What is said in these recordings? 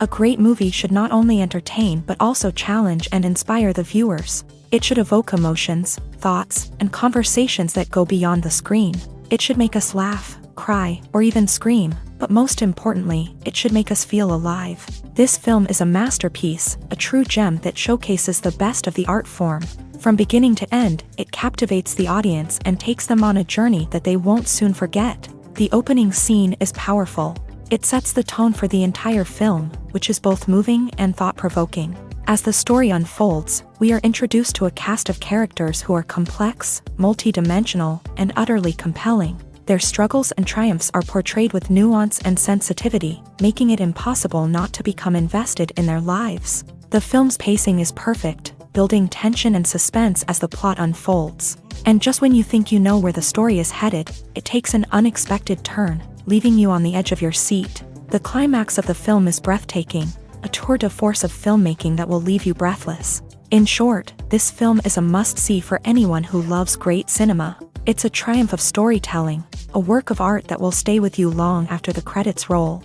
A great movie should not only entertain but also challenge and inspire the viewers. It should evoke emotions, thoughts, and conversations that go beyond the screen. It should make us laugh, cry, or even scream, but most importantly, it should make us feel alive. This film is a masterpiece, a true gem that showcases the best of the art form. From beginning to end, it captivates the audience and takes them on a journey that they won't soon forget. The opening scene is powerful. It sets the tone for the entire film, which is both moving and thought-provoking. As the story unfolds, we are introduced to a cast of characters who are complex, multi-dimensional, and utterly compelling. Their struggles and triumphs are portrayed with nuance and sensitivity, making it impossible not to become invested in their lives. The film's pacing is perfect, building tension and suspense as the plot unfolds. And just when you think you know where the story is headed, it takes an unexpected turn, leaving you on the edge of your seat. The climax of the film is breathtaking, a tour de force of filmmaking that will leave you breathless. In short, this film is a must-see for anyone who loves great cinema. It's a triumph of storytelling, a work of art that will stay with you long after the credits roll.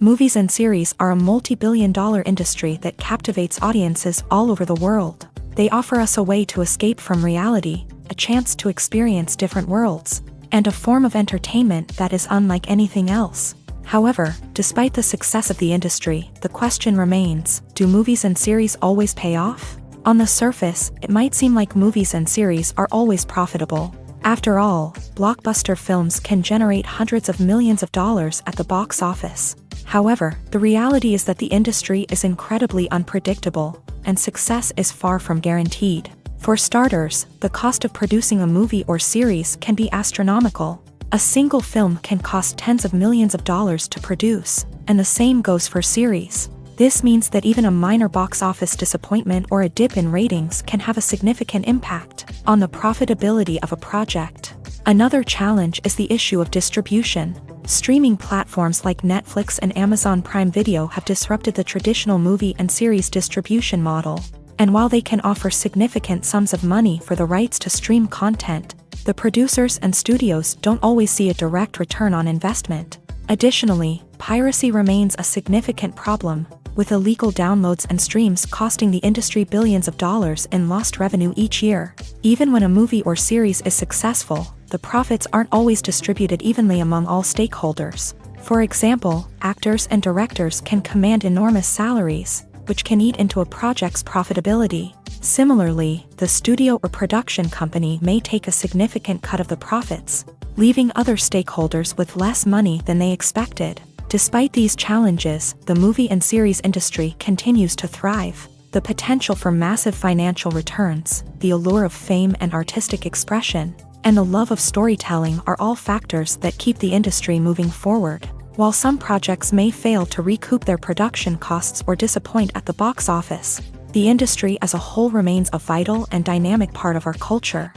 Movies and series are a multi-billion-dollar industry that captivates audiences all over the world. They offer us a way to escape from reality, a chance to experience different worlds, and a form of entertainment that is unlike anything else. However, despite the success of the industry, the question remains, do movies and series always pay off? On the surface, it might seem like movies and series are always profitable. After all, blockbuster films can generate hundreds of millions of dollars at the box office. However, the reality is that the industry is incredibly unpredictable, and success is far from guaranteed. For starters, the cost of producing a movie or series can be astronomical. A single film can cost tens of millions of dollars to produce, and the same goes for series. This means that even a minor box office disappointment or a dip in ratings can have a significant impact on the profitability of a project. Another challenge is the issue of distribution. Streaming platforms like Netflix and Amazon Prime Video have disrupted the traditional movie and series distribution model. And while they can offer significant sums of money for the rights to stream content, the producers and studios don't always see a direct return on investment. Additionally, piracy remains a significant problem, with illegal downloads and streams costing the industry billions of dollars in lost revenue each year. Even when a movie or series is successful, the profits aren't always distributed evenly among all stakeholders. For example, actors and directors can command enormous salaries, which can eat into a project's profitability. Similarly, the studio or production company may take a significant cut of the profits, leaving other stakeholders with less money than they expected. Despite these challenges, the movie and series industry continues to thrive. The potential for massive financial returns, the allure of fame and artistic expression, and the love of storytelling are all factors that keep the industry moving forward. While some projects may fail to recoup their production costs or disappoint at the box office, the industry as a whole remains a vital and dynamic part of our culture.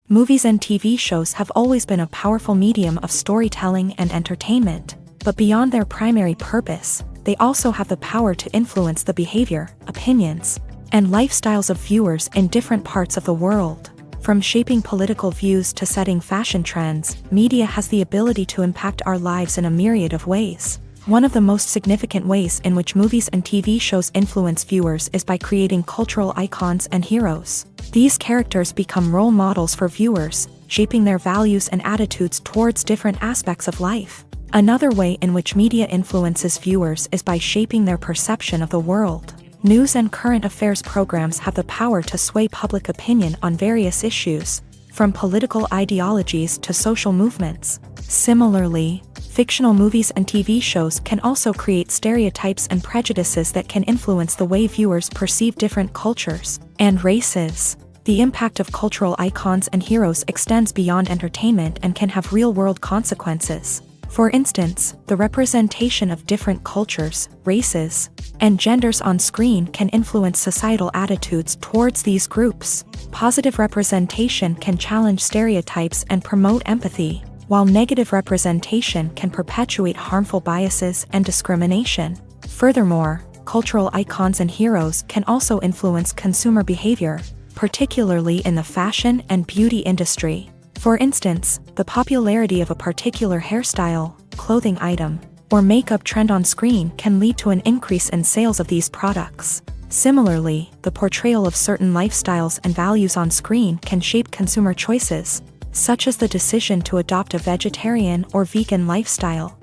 Movies and TV shows have always been a powerful medium of storytelling and entertainment, but beyond their primary purpose, they also have the power to influence the behavior, opinions, and lifestyles of viewers in different parts of the world. From shaping political views to setting fashion trends, media has the ability to impact our lives in a myriad of ways. One of the most significant ways in which movies and TV shows influence viewers is by creating cultural icons and heroes. These characters become role models for viewers, shaping their values and attitudes towards different aspects of life. Another way in which media influences viewers is by shaping their perception of the world. News and current affairs programs have the power to sway public opinion on various issues, from political ideologies to social movements. Similarly, fictional movies and TV shows can also create stereotypes and prejudices that can influence the way viewers perceive different cultures and races. The impact of cultural icons and heroes extends beyond entertainment and can have real-world consequences. For instance, the representation of different cultures, races, and genders on screen can influence societal attitudes towards these groups. Positive representation can challenge stereotypes and promote empathy, while negative representation can perpetuate harmful biases and discrimination. Furthermore, cultural icons and heroes can also influence consumer behavior, particularly in the fashion and beauty industry. For instance, the popularity of a particular hairstyle, clothing item, or makeup trend on screen can lead to an increase in sales of these products. Similarly, the portrayal of certain lifestyles and values on screen can shape consumer choices, such as the decision to adopt a vegetarian or vegan lifestyle.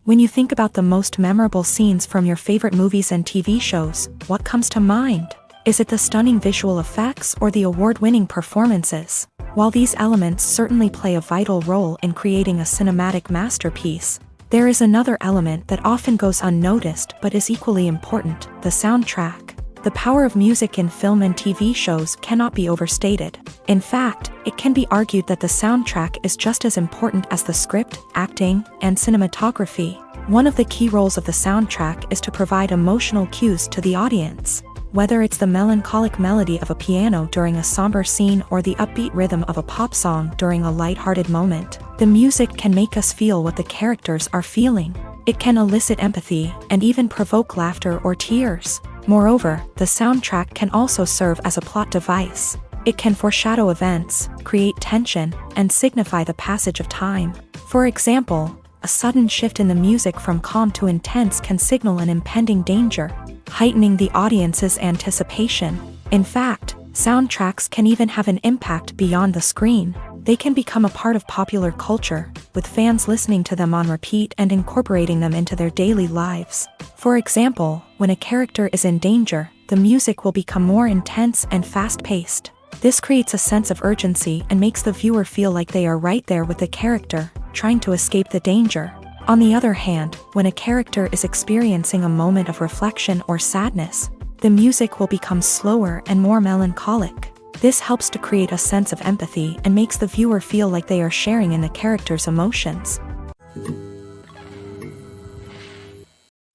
When you think about the most memorable scenes from your favorite movies and TV shows, what comes to mind? Is it the stunning visual effects or the award-winning performances? While these elements certainly play a vital role in creating a cinematic masterpiece, there is another element that often goes unnoticed but is equally important: the soundtrack. The power of music in film and TV shows cannot be overstated. In fact, it can be argued that the soundtrack is just as important as the script, acting, and cinematography. One of the key roles of the soundtrack is to provide emotional cues to the audience. Whether it's the melancholic melody of a piano during a somber scene or the upbeat rhythm of a pop song during a lighthearted moment, the music can make us feel what the characters are feeling. It can elicit empathy and even provoke laughter or tears. Moreover, the soundtrack can also serve as a plot device. It can foreshadow events, create tension, and signify the passage of time. For example, a sudden shift in the music from calm to intense can signal an impending danger, heightening the audience's anticipation. In fact, soundtracks can even have an impact beyond the screen. They can become a part of popular culture, with fans listening to them on repeat and incorporating them into their daily lives. For example, when a character is in danger, the music will become more intense and fast-paced. This creates a sense of urgency and makes the viewer feel like they are right there with the character, trying to escape the danger. On the other hand, when a character is experiencing a moment of reflection or sadness, the music will become slower and more melancholic. This helps to create a sense of empathy and makes the viewer feel like they are sharing in the character's emotions.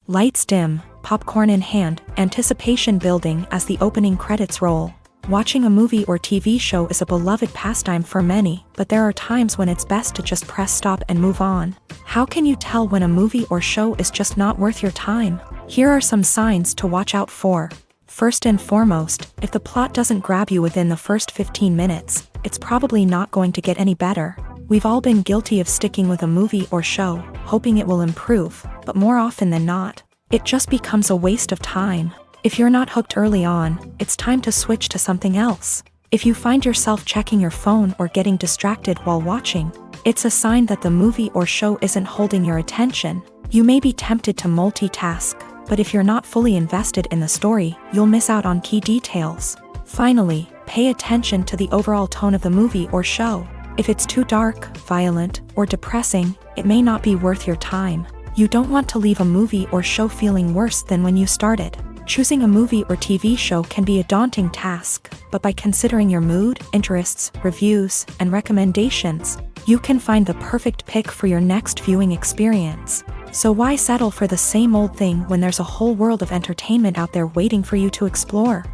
Lights dim, popcorn in hand, anticipation building as the opening credits roll. Watching a movie or TV show is a beloved pastime for many, but there are times when it's best to just press stop and move on. How can you tell when a movie or show is just not worth your time? Here are some signs to watch out for. First and foremost, if the plot doesn't grab you within the first 15 minutes, it's probably not going to get any better. We've all been guilty of sticking with a movie or show, hoping it will improve, but more often than not, it just becomes a waste of time. If you're not hooked early on, it's time to switch to something else. If you find yourself checking your phone or getting distracted while watching, it's a sign that the movie or show isn't holding your attention. You may be tempted to multitask, but if you're not fully invested in the story, you'll miss out on key details. Finally, pay attention to the overall tone of the movie or show. If it's too dark, violent, or depressing, it may not be worth your time. You don't want to leave a movie or show feeling worse than when you started. Choosing a movie or TV show can be a daunting task, but by considering your mood, interests, reviews, and recommendations, you can find the perfect pick for your next viewing experience. So why settle for the same old thing when there's a whole world of entertainment out there waiting for you to explore?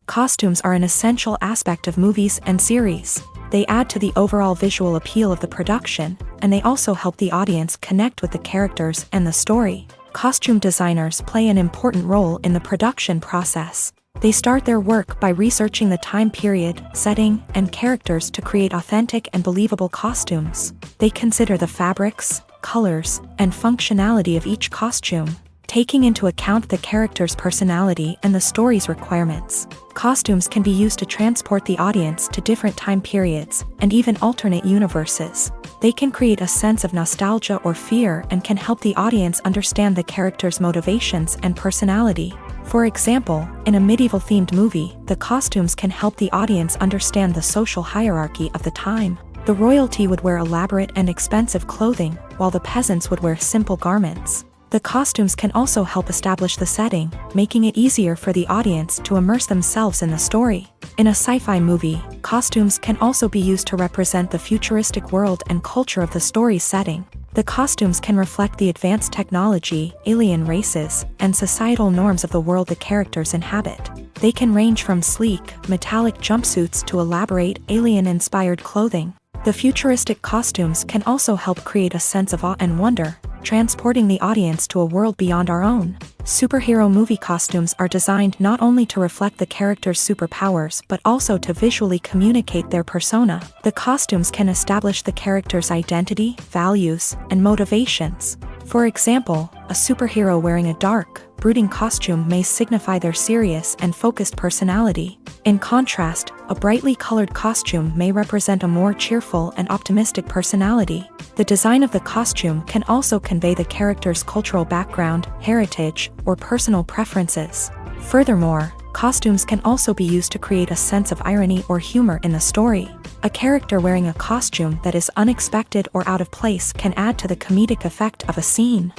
Costumes are an essential aspect of movies and series. They add to the overall visual appeal of the production, and they also help the audience connect with the characters and the story. Costume designers play an important role in the production process. They start their work by researching the time period, setting, and characters to create authentic and believable costumes. They consider the fabrics, colors, and functionality of each costume, taking into account the character's personality and the story's requirements. Costumes can be used to transport the audience to different time periods and even alternate universes. They can create a sense of nostalgia or fear and can help the audience understand the character's motivations and personality. For example, in a medieval-themed movie, the costumes can help the audience understand the social hierarchy of the time. The royalty would wear elaborate and expensive clothing, while the peasants would wear simple garments. The costumes can also help establish the setting, making it easier for the audience to immerse themselves in the story. In a sci-fi movie, costumes can also be used to represent the futuristic world and culture of the story's setting. The costumes can reflect the advanced technology, alien races, and societal norms of the world the characters inhabit. They can range from sleek, metallic jumpsuits to elaborate, alien-inspired clothing. The futuristic costumes can also help create a sense of awe and wonder, transporting the audience to a world beyond our own. Superhero movie costumes are designed not only to reflect the character's superpowers but also to visually communicate their persona. The costumes can establish the character's identity, values, and motivations. For example, a superhero wearing a dark, brooding costume may signify their serious and focused personality. In contrast, a brightly colored costume may represent a more cheerful and optimistic personality. The design of the costume can also convey the character's cultural background, heritage, or personal preferences. Furthermore, costumes can also be used to create a sense of irony or humor in the story. A character wearing a costume that is unexpected or out of place can add to the comedic effect of a scene.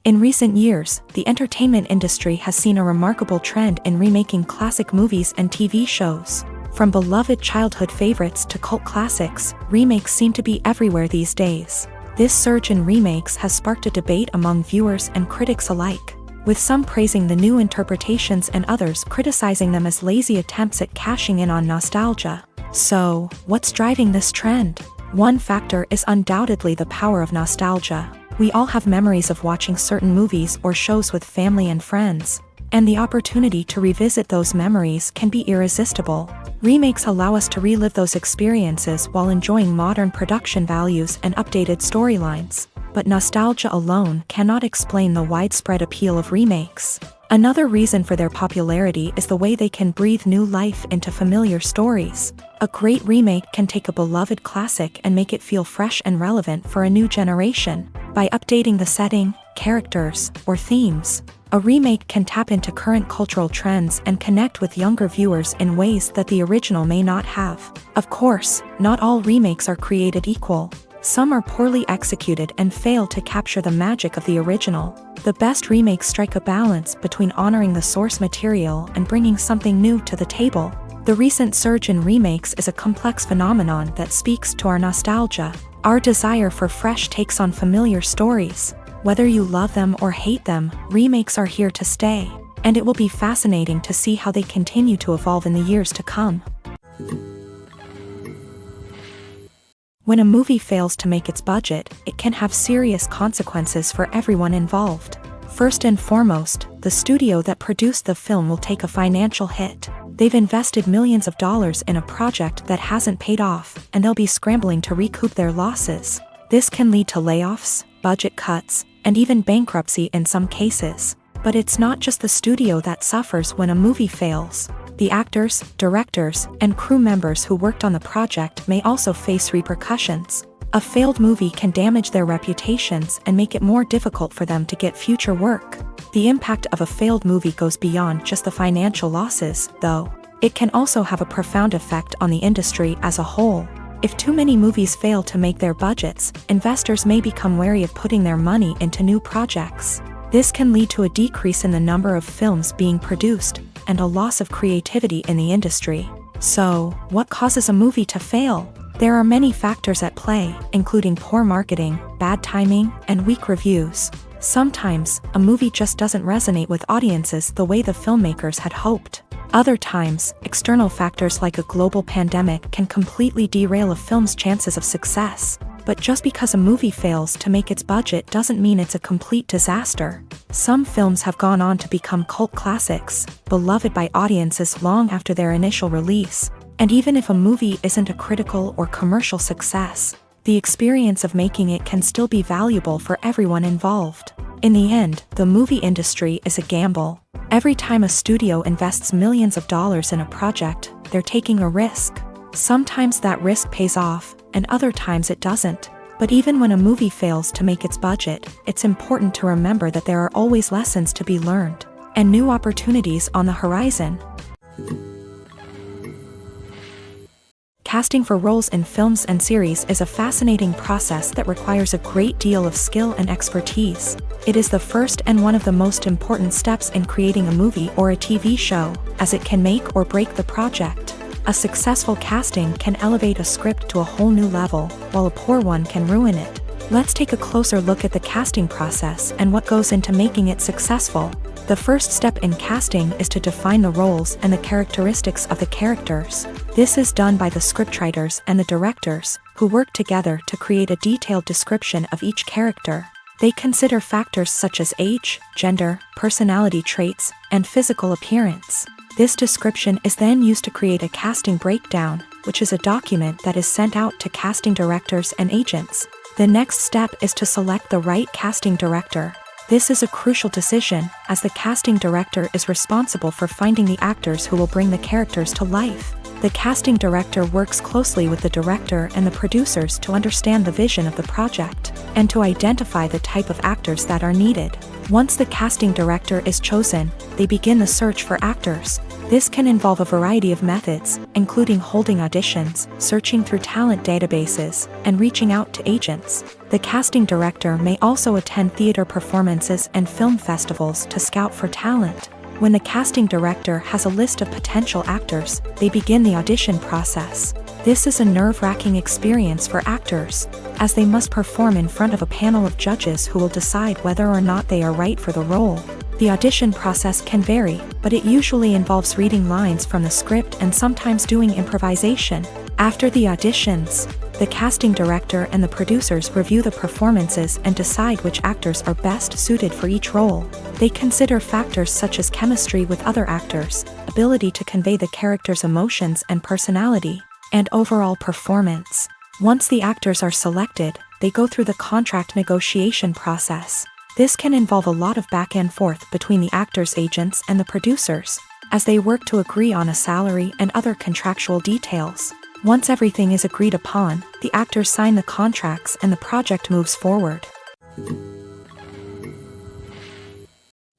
In recent years, the entertainment industry has seen a remarkable trend in remaking classic movies and TV shows. From beloved childhood favorites to cult classics, remakes seem to be everywhere these days. This surge in remakes has sparked a debate among viewers and critics alike, with some praising the new interpretations and others criticizing them as lazy attempts at cashing in on nostalgia. So, what's driving this trend? One factor is undoubtedly the power of nostalgia. We all have memories of watching certain movies or shows with family and friends, and the opportunity to revisit those memories can be irresistible. Remakes allow us to relive those experiences while enjoying modern production values and updated storylines. But nostalgia alone cannot explain the widespread appeal of remakes. Another reason for their popularity is the way they can breathe new life into familiar stories. A great remake can take a beloved classic and make it feel fresh and relevant for a new generation. By updating the setting, characters, or themes, a remake can tap into current cultural trends and connect with younger viewers in ways that the original may not have. Of course, not all remakes are created equal. Some are poorly executed and fail to capture the magic of the original. The best remakes strike a balance between honoring the source material and bringing something new to the table. The recent surge in remakes is a complex phenomenon that speaks to our nostalgia, our desire for fresh takes on familiar stories. Whether you love them or hate them, remakes are here to stay, and it will be fascinating to see how they continue to evolve in the years to come. When a movie fails to make its budget, it can have serious consequences for everyone involved. First and foremost, the studio that produced the film will take a financial hit. They've invested millions of dollars in a project that hasn't paid off, and they'll be scrambling to recoup their losses. This can lead to layoffs, budget cuts, and even bankruptcy in some cases. But it's not just the studio that suffers when a movie fails. The actors, directors, and crew members who worked on the project may also face repercussions. A failed movie can damage their reputations and make it more difficult for them to get future work. The impact of a failed movie goes beyond just the financial losses, though. It can also have a profound effect on the industry as a whole. If too many movies fail to make their budgets, investors may become wary of putting their money into new projects. This can lead to a decrease in the number of films being produced, and a loss of creativity in the industry. So, what causes a movie to fail? There are many factors at play, including poor marketing, bad timing, and weak reviews. Sometimes, a movie just doesn't resonate with audiences the way the filmmakers had hoped. Other times, external factors like a global pandemic can completely derail a film's chances of success. But just because a movie fails to make its budget doesn't mean it's a complete disaster. Some films have gone on to become cult classics, beloved by audiences long after their initial release. And even if a movie isn't a critical or commercial success, the experience of making it can still be valuable for everyone involved. In the end, the movie industry is a gamble. Every time a studio invests millions of dollars in a project, they're taking a risk. Sometimes that risk pays off, and other times it doesn't. But even when a movie fails to make its budget, it's important to remember that there are always lessons to be learned, and new opportunities on the horizon. Casting for roles in films and series is a fascinating process that requires a great deal of skill and expertise. It is the first and one of the most important steps in creating a movie or a TV show, as it can make or break the project. A successful casting can elevate a script to a whole new level, while a poor one can ruin it. Let's take a closer look at the casting process and what goes into making it successful. The first step in casting is to define the roles and the characteristics of the characters. This is done by the scriptwriters and the directors, who work together to create a detailed description of each character. They consider factors such as age, gender, personality traits, and physical appearance. This description is then used to create a casting breakdown, which is a document that is sent out to casting directors and agents. The next step is to select the right casting director. This is a crucial decision, as the casting director is responsible for finding the actors who will bring the characters to life. The casting director works closely with the director and the producers to understand the vision of the project, and to identify the type of actors that are needed. Once the casting director is chosen, they begin the search for actors. This can involve a variety of methods, including holding auditions, searching through talent databases, and reaching out to agents. The casting director may also attend theater performances and film festivals to scout for talent. When the casting director has a list of potential actors, they begin the audition process. This is a nerve-wracking experience for actors, as they must perform in front of a panel of judges who will decide whether or not they are right for the role. The audition process can vary, but it usually involves reading lines from the script and sometimes doing improvisation. After the auditions, the casting director and the producers review the performances and decide which actors are best suited for each role. They consider factors such as chemistry with other actors, ability to convey the character's emotions and personality, and overall performance. Once the actors are selected, they go through the contract negotiation process. This can involve a lot of back and forth between the actors' agents and the producers, as they work to agree on a salary and other contractual details. Once everything is agreed upon, the actors sign the contracts and the project moves forward.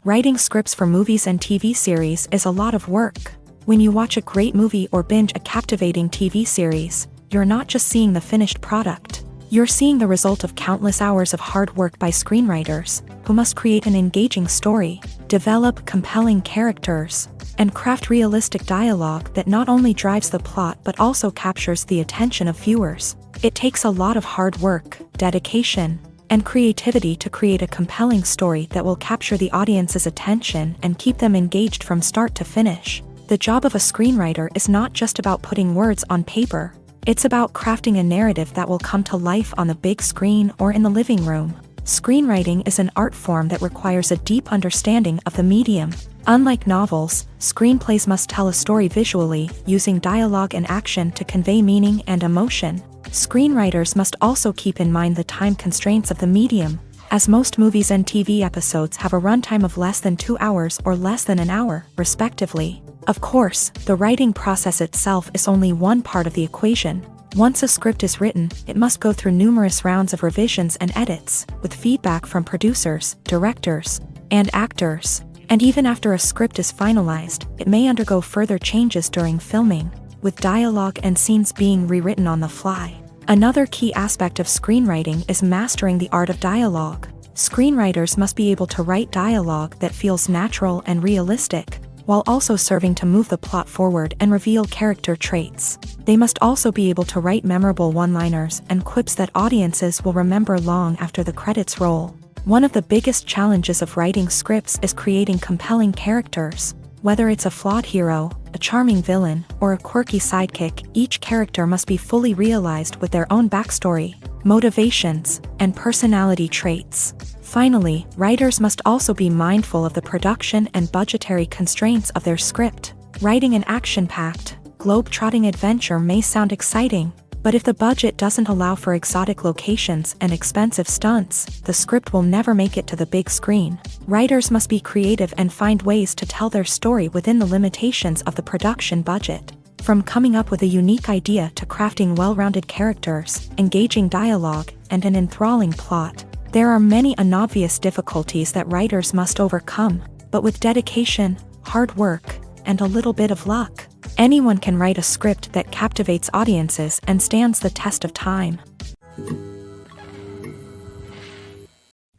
Writing scripts for movies and TV series is a lot of work. When you watch a great movie or binge a captivating TV series, you're not just seeing the finished product. You're seeing the result of countless hours of hard work by screenwriters, who must create an engaging story, develop compelling characters, and craft realistic dialogue that not only drives the plot but also captures the attention of viewers. It takes a lot of hard work, dedication, and creativity to create a compelling story that will capture the audience's attention and keep them engaged from start to finish. The job of a screenwriter is not just about putting words on paper. It's about crafting a narrative that will come to life on the big screen or in the living room. Screenwriting is an art form that requires a deep understanding of the medium. Unlike novels, screenplays must tell a story visually, using dialogue and action to convey meaning and emotion. Screenwriters must also keep in mind the time constraints of the medium, as most movies and TV episodes have a runtime of less than 2 hours or less than an hour, respectively. Of course, the writing process itself is only one part of the equation. Once a script is written, it must go through numerous rounds of revisions and edits, with feedback from producers, directors, and actors. And even after a script is finalized, it may undergo further changes during filming, with dialogue and scenes being rewritten on the fly. Another key aspect of screenwriting is mastering the art of dialogue. Screenwriters must be able to write dialogue that feels natural and realistic, while also serving to move the plot forward and reveal character traits. They must also be able to write memorable one-liners and quips that audiences will remember long after the credits roll. One of the biggest challenges of writing scripts is creating compelling characters. Whether it's a flawed hero, a charming villain, or a quirky sidekick, each character must be fully realized with their own backstory, motivations, and personality traits. Finally, writers must also be mindful of the production and budgetary constraints of their script. Writing an action-packed, globe-trotting adventure may sound exciting, But if the budget doesn't allow for exotic locations and expensive stunts, the script will never make it to the big screen. Writers must be creative and find ways to tell their story within the limitations of the production budget. From coming up with a unique idea to crafting well-rounded characters, engaging dialogue, and an enthralling plot, there are many unobvious difficulties that writers must overcome. But with dedication, hard work, and a little bit of luck, anyone can write a script that captivates audiences and stands the test of time.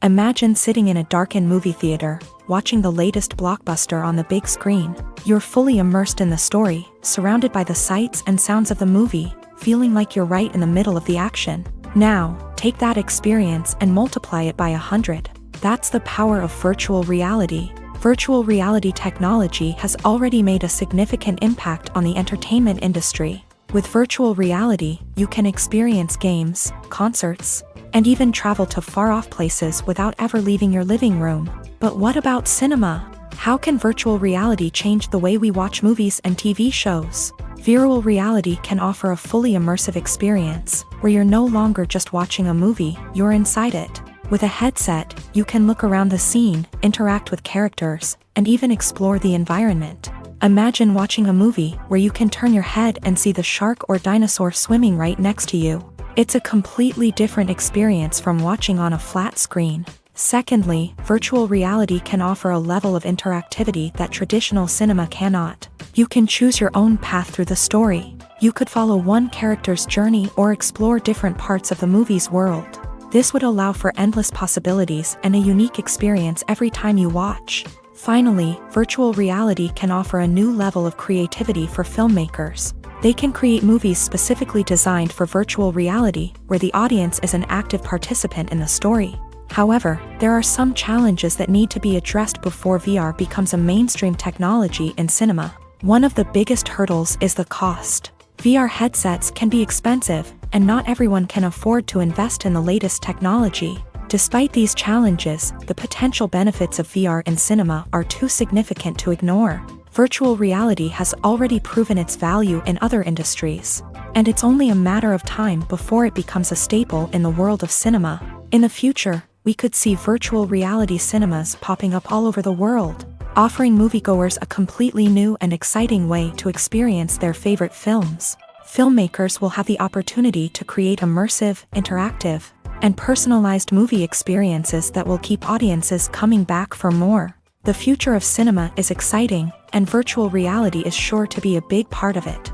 Imagine sitting in a darkened movie theater, watching the latest blockbuster on the big screen. You're fully immersed in the story, surrounded by the sights and sounds of the movie, feeling like you're right in the middle of the action. Now, take that experience and multiply it by 100. That's the power of virtual reality. Virtual reality technology has already made a significant impact on the entertainment industry. With virtual reality, you can experience games, concerts, and even travel to far-off places without ever leaving your living room. But what about cinema? How can virtual reality change the way we watch movies and TV shows? Virtual reality can offer a fully immersive experience, where you're no longer just watching a movie, you're inside it. With a headset, you can look around the scene, interact with characters, and even explore the environment. Imagine watching a movie where you can turn your head and see the shark or dinosaur swimming right next to you. It's a completely different experience from watching on a flat screen. Secondly, virtual reality can offer a level of interactivity that traditional cinema cannot. You can choose your own path through the story. You could follow one character's journey or explore different parts of the movie's world. This would allow for endless possibilities and a unique experience every time you watch. Finally, virtual reality can offer a new level of creativity for filmmakers. They can create movies specifically designed for virtual reality, where the audience is an active participant in the story. However, there are some challenges that need to be addressed before VR becomes a mainstream technology in cinema. One of the biggest hurdles is the cost. VR headsets can be expensive, and not everyone can afford to invest in the latest technology. Despite these challenges, the potential benefits of VR in cinema are too significant to ignore. Virtual reality has already proven its value in other industries, and it's only a matter of time before it becomes a staple in the world of cinema. In the future, we could see virtual reality cinemas popping up all over the world, offering moviegoers a completely new and exciting way to experience their favorite films. Filmmakers will have the opportunity to create immersive, interactive, and personalized movie experiences that will keep audiences coming back for more. The future of cinema is exciting, and virtual reality is sure to be a big part of it.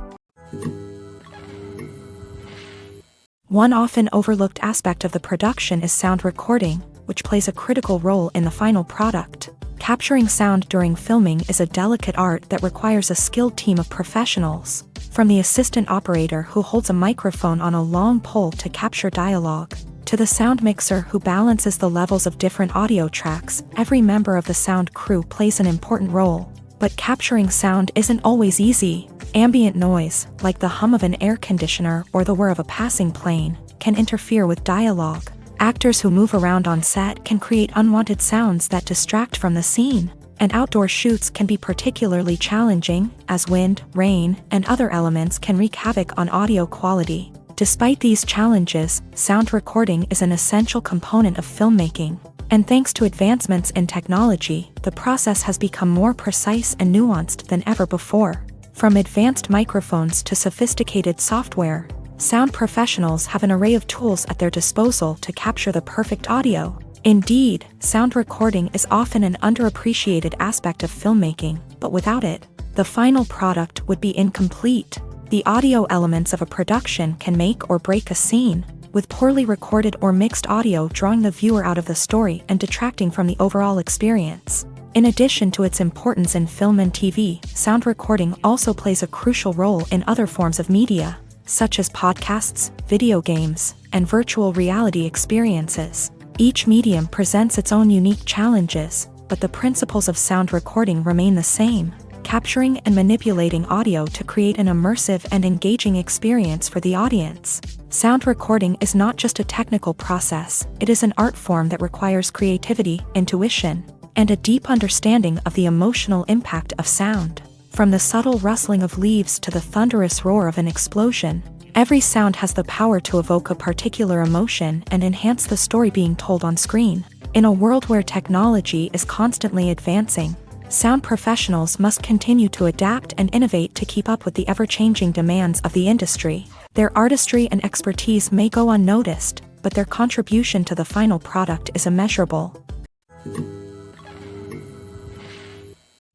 One often overlooked aspect of the production is sound recording, which plays a critical role in the final product. Capturing sound during filming is a delicate art that requires a skilled team of professionals. From the assistant operator who holds a microphone on a long pole to capture dialogue, to the sound mixer who balances the levels of different audio tracks, every member of the sound crew plays an important role. But capturing sound isn't always easy. Ambient noise, like the hum of an air conditioner or the whir of a passing plane, can interfere with dialogue. Actors who move around on set can create unwanted sounds that distract from the scene. And outdoor shoots can be particularly challenging, as wind, rain, and other elements can wreak havoc on audio quality. Despite these challenges, sound recording is an essential component of filmmaking. And thanks to advancements in technology, the process has become more precise and nuanced than ever before. From advanced microphones to sophisticated software, sound professionals have an array of tools at their disposal to capture the perfect audio. Indeed, sound recording is often an underappreciated aspect of filmmaking, but without it, the final product would be incomplete. The audio elements of a production can make or break a scene, with poorly recorded or mixed audio drawing the viewer out of the story and detracting from the overall experience. In addition to its importance in film and TV, sound recording also plays a crucial role in other forms of media, such as podcasts, video games, and virtual reality experiences. Each medium presents its own unique challenges, but the principles of sound recording remain the same, capturing and manipulating audio to create an immersive and engaging experience for the audience. Sound recording is not just a technical process, it is an art form that requires creativity, intuition, and a deep understanding of the emotional impact of sound. From the subtle rustling of leaves to the thunderous roar of an explosion, Every sound has the power to evoke a particular emotion and enhance the story being told on screen. In a world where technology is constantly advancing, sound professionals must continue to adapt and innovate to keep up with the ever-changing demands of the industry. Their artistry and expertise may go unnoticed, but their contribution to the final product is immeasurable.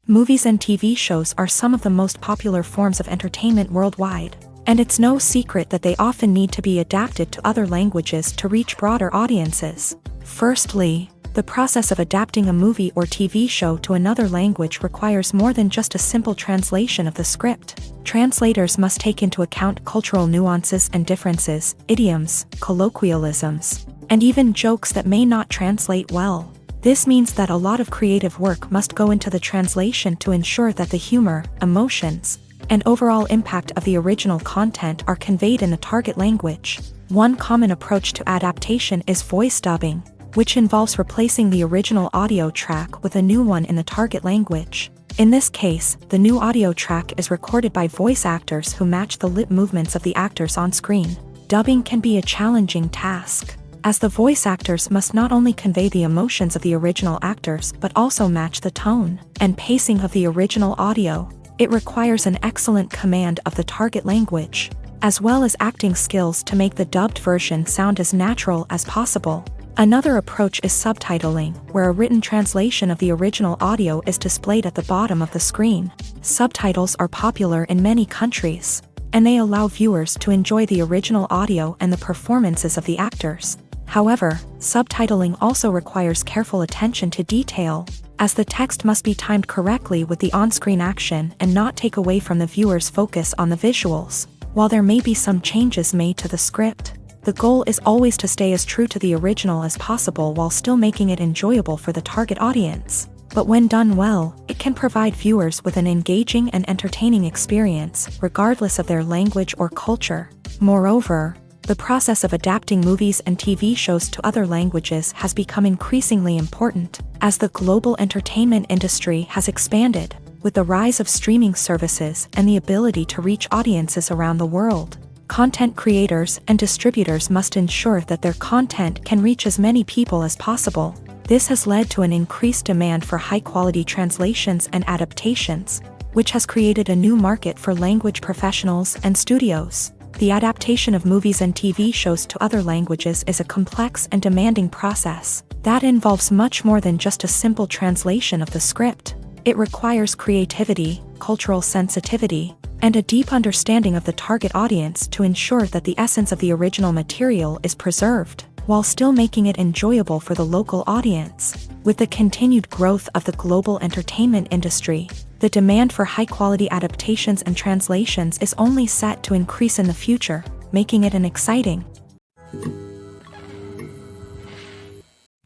Movies and TV shows are some of the most popular forms of entertainment worldwide, and it's no secret that they often need to be adapted to other languages to reach broader audiences. Firstly, the process of adapting a movie or TV show to another language requires more than just a simple translation of the script. Translators must take into account cultural nuances and differences, idioms, colloquialisms, and even jokes that may not translate well. This means that a lot of creative work must go into the translation to ensure that the humor, emotions, and overall impact of the original content are conveyed in the target language. One common approach to adaptation is voice dubbing, which involves replacing the original audio track with a new one in the target language. In this case, the new audio track is recorded by voice actors who match the lip movements of the actors on screen. Dubbing can be a challenging task, as the voice actors must not only convey the emotions of the original actors but also match the tone and pacing of the original audio. It requires an excellent command of the target language, as well as acting skills to make the dubbed version sound as natural as possible. Another approach is subtitling, where a written translation of the original audio is displayed at the bottom of the screen. Subtitles are popular in many countries, and they allow viewers to enjoy the original audio and the performances of the actors. However, subtitling also requires careful attention to detail, as the text must be timed correctly with the on-screen action and not take away from the viewer's focus on the visuals. While there may be some changes made to the script, the goal is always to stay as true to the original as possible while still making it enjoyable for the target audience. But when done well, it can provide viewers with an engaging and entertaining experience, regardless of their language or culture. Moreover, the process of adapting movies and TV shows to other languages has become increasingly important, as the global entertainment industry has expanded, with the rise of streaming services and the ability to reach audiences around the world. Content creators and distributors must ensure that their content can reach as many people as possible. This has led to an increased demand for high-quality translations and adaptations, which has created a new market for language professionals and studios. The adaptation of movies and TV shows to other languages is a complex and demanding process that involves much more than just a simple translation of the script. It requires creativity, cultural sensitivity, and a deep understanding of the target audience to ensure that the essence of the original material is preserved, while still making it enjoyable for the local audience. With the continued growth of the global entertainment industry, the demand for high-quality adaptations and translations is only set to increase in the future, making it an exciting.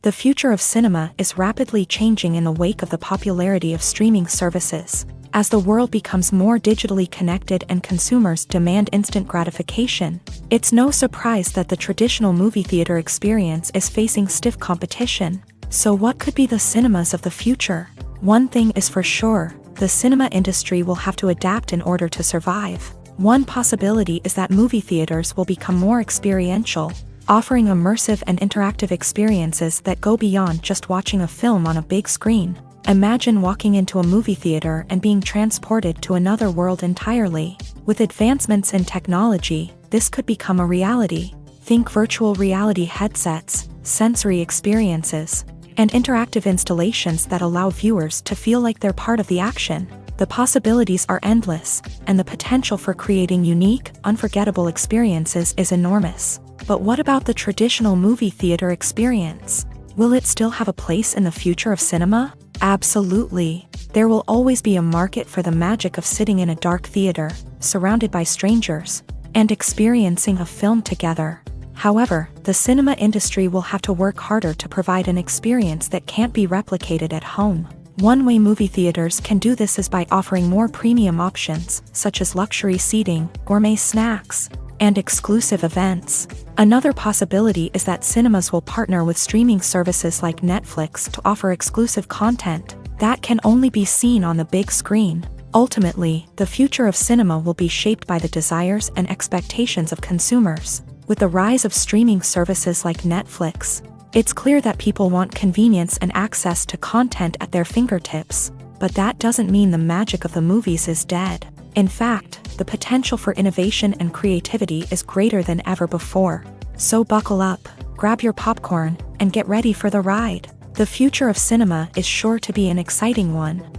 The future of cinema is rapidly changing in the wake of the popularity of streaming services. As the world becomes more digitally connected and consumers demand instant gratification, it's no surprise that the traditional movie theater experience is facing stiff competition. So what could be the cinemas of the future? One thing is for sure, the cinema industry will have to adapt in order to survive. One possibility is that movie theaters will become more experiential, offering immersive and interactive experiences that go beyond just watching a film on a big screen. Imagine walking into a movie theater and being transported to another world entirely. With advancements in technology, this could become a reality. Think virtual reality headsets, sensory experiences, and interactive installations that allow viewers to feel like they're part of the action. The possibilities are endless, and the potential for creating unique, unforgettable experiences is enormous. But what about the traditional movie theater experience? Will it still have a place in the future of cinema? Absolutely. There will always be a market for the magic of sitting in a dark theater, surrounded by strangers, and experiencing a film together. However, the cinema industry will have to work harder to provide an experience that can't be replicated at home. One way movie theaters can do this is by offering more premium options, such as luxury seating, gourmet snacks, and exclusive events. Another possibility is that cinemas will partner with streaming services like Netflix to offer exclusive content that can only be seen on the big screen. Ultimately, the future of cinema will be shaped by the desires and expectations of consumers. With the rise of streaming services like Netflix, it's clear that people want convenience and access to content at their fingertips. But that doesn't mean the magic of the movies is dead. In fact, the potential for innovation and creativity is greater than ever before. So buckle up, grab your popcorn, and get ready for the ride. The future of cinema is sure to be an exciting one.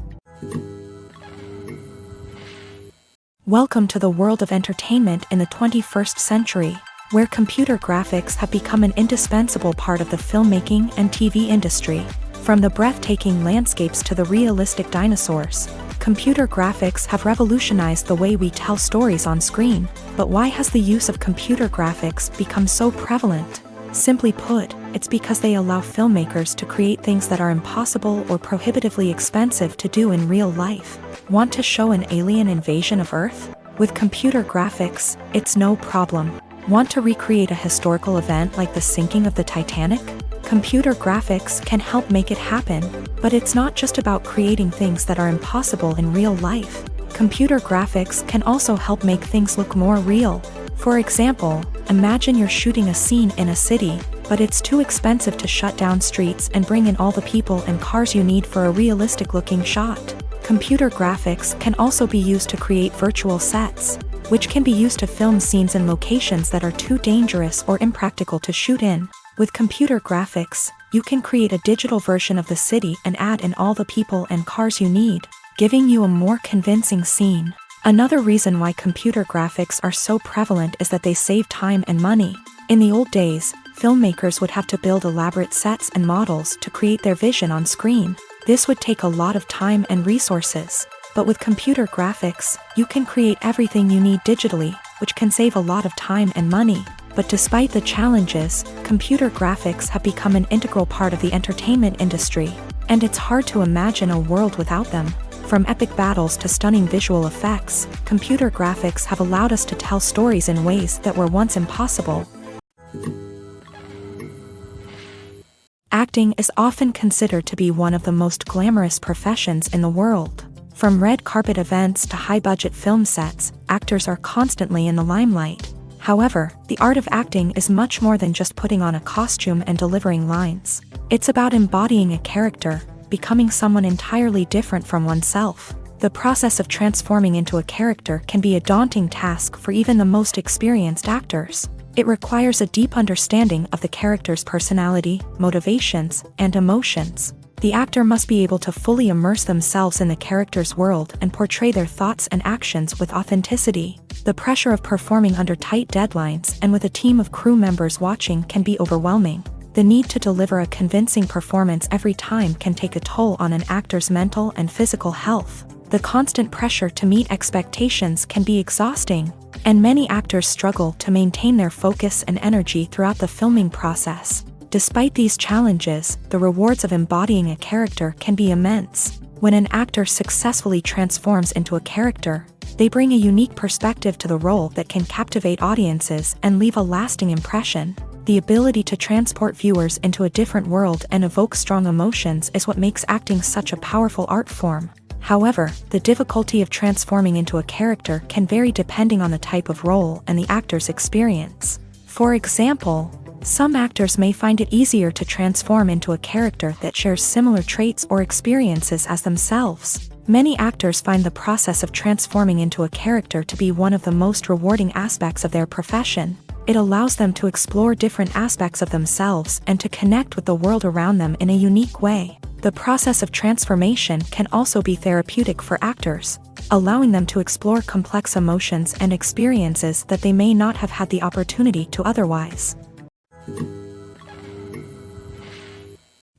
Welcome to the world of entertainment in the 21st century, where computer graphics have become an indispensable part of the filmmaking and TV industry. From the breathtaking landscapes to the realistic dinosaurs, computer graphics have revolutionized the way we tell stories on screen. But why has the use of computer graphics become so prevalent? Simply put, it's because they allow filmmakers to create things that are impossible or prohibitively expensive to do in real life. Want to show an alien invasion of Earth? With computer graphics, it's no problem. Want to recreate a historical event like the sinking of the Titanic? Computer graphics can help make it happen. But it's not just about creating things that are impossible in real life. Computer graphics can also help make things look more real. For example, imagine you're shooting a scene in a city, but it's too expensive to shut down streets and bring in all the people and cars you need for a realistic-looking shot. Computer graphics can also be used to create virtual sets, which can be used to film scenes in locations that are too dangerous or impractical to shoot in. With computer graphics, you can create a digital version of the city and add in all the people and cars you need, giving you a more convincing scene. Another reason why computer graphics are so prevalent is that they save time and money. In the old days, filmmakers would have to build elaborate sets and models to create their vision on screen. This would take a lot of time and resources. But with computer graphics, you can create everything you need digitally, which can save a lot of time and money. But despite the challenges, computer graphics have become an integral part of the entertainment industry, and it's hard to imagine a world without them. From epic battles to stunning visual effects, computer graphics have allowed us to tell stories in ways that were once impossible. Acting is often considered to be one of the most glamorous professions in the world. From red carpet events to high-budget film sets, actors are constantly in the limelight. However, the art of acting is much more than just putting on a costume and delivering lines. It's about embodying a character, becoming someone entirely different from oneself. The process of transforming into a character can be a daunting task for even the most experienced actors. It requires a deep understanding of the character's personality, motivations, and emotions. The actor must be able to fully immerse themselves in the character's world and portray their thoughts and actions with authenticity. The pressure of performing under tight deadlines and with a team of crew members watching can be overwhelming. The need to deliver a convincing performance every time can take a toll on an actor's mental and physical health. The constant pressure to meet expectations can be exhausting, and many actors struggle to maintain their focus and energy throughout the filming process. Despite these challenges, the rewards of embodying a character can be immense. When an actor successfully transforms into a character, they bring a unique perspective to the role that can captivate audiences and leave a lasting impression. The ability to transport viewers into a different world and evoke strong emotions is what makes acting such a powerful art form. However, the difficulty of transforming into a character can vary depending on the type of role and the actor's experience. For example, some actors may find it easier to transform into a character that shares similar traits or experiences as themselves. Many actors find the process of transforming into a character to be one of the most rewarding aspects of their profession. It allows them to explore different aspects of themselves and to connect with the world around them in a unique way. The process of transformation can also be therapeutic for actors, allowing them to explore complex emotions and experiences that they may not have had the opportunity to otherwise.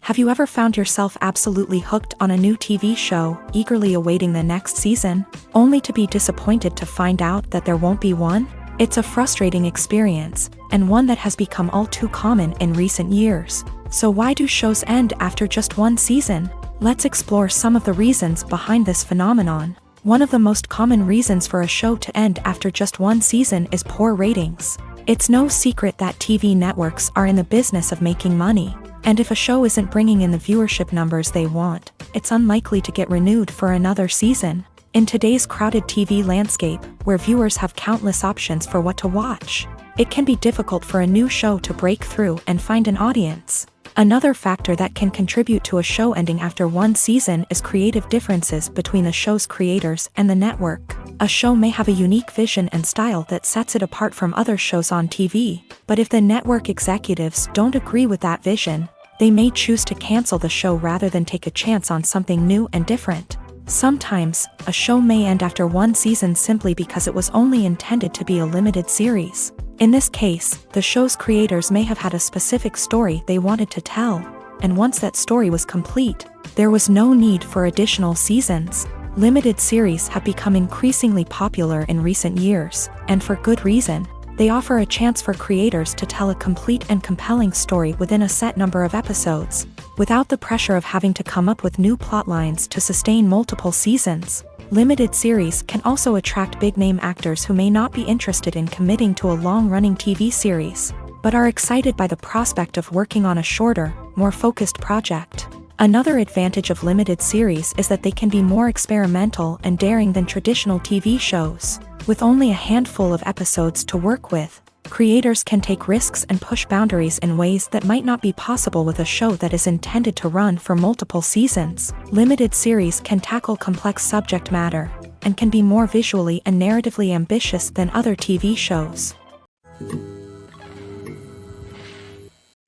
Have you ever found yourself absolutely hooked on a new TV show, eagerly awaiting the next season, only to be disappointed to find out that there won't be one? It's a frustrating experience, and one that has become all too common in recent years. So why do shows end after just one season? Let's explore some of the reasons behind this phenomenon. One of the most common reasons for a show to end after just one season is poor ratings. It's no secret that TV networks are in the business of making money, and if a show isn't bringing in the viewership numbers they want, it's unlikely to get renewed for another season. In today's crowded TV landscape, where viewers have countless options for what to watch, it can be difficult for a new show to break through and find an audience. Another factor that can contribute to a show ending after one season is creative differences between the show's creators and the network. A show may have a unique vision and style that sets it apart from other shows on TV, but if the network executives don't agree with that vision, they may choose to cancel the show rather than take a chance on something new and different. Sometimes, a show may end after one season simply because it was only intended to be a limited series. In this case, the show's creators may have had a specific story they wanted to tell, and once that story was complete, there was no need for additional seasons. Limited series have become increasingly popular in recent years, and for good reason. They offer a chance for creators to tell a complete and compelling story within a set number of episodes, without the pressure of having to come up with new plotlines to sustain multiple seasons. Limited series can also attract big-name actors who may not be interested in committing to a long-running TV series, but are excited by the prospect of working on a shorter, more focused project. Another advantage of limited series is that they can be more experimental and daring than traditional TV shows. With only a handful of episodes to work with, creators can take risks and push boundaries in ways that might not be possible with a show that is intended to run for multiple seasons. Limited series can tackle complex subject matter, and can be more visually and narratively ambitious than other TV shows.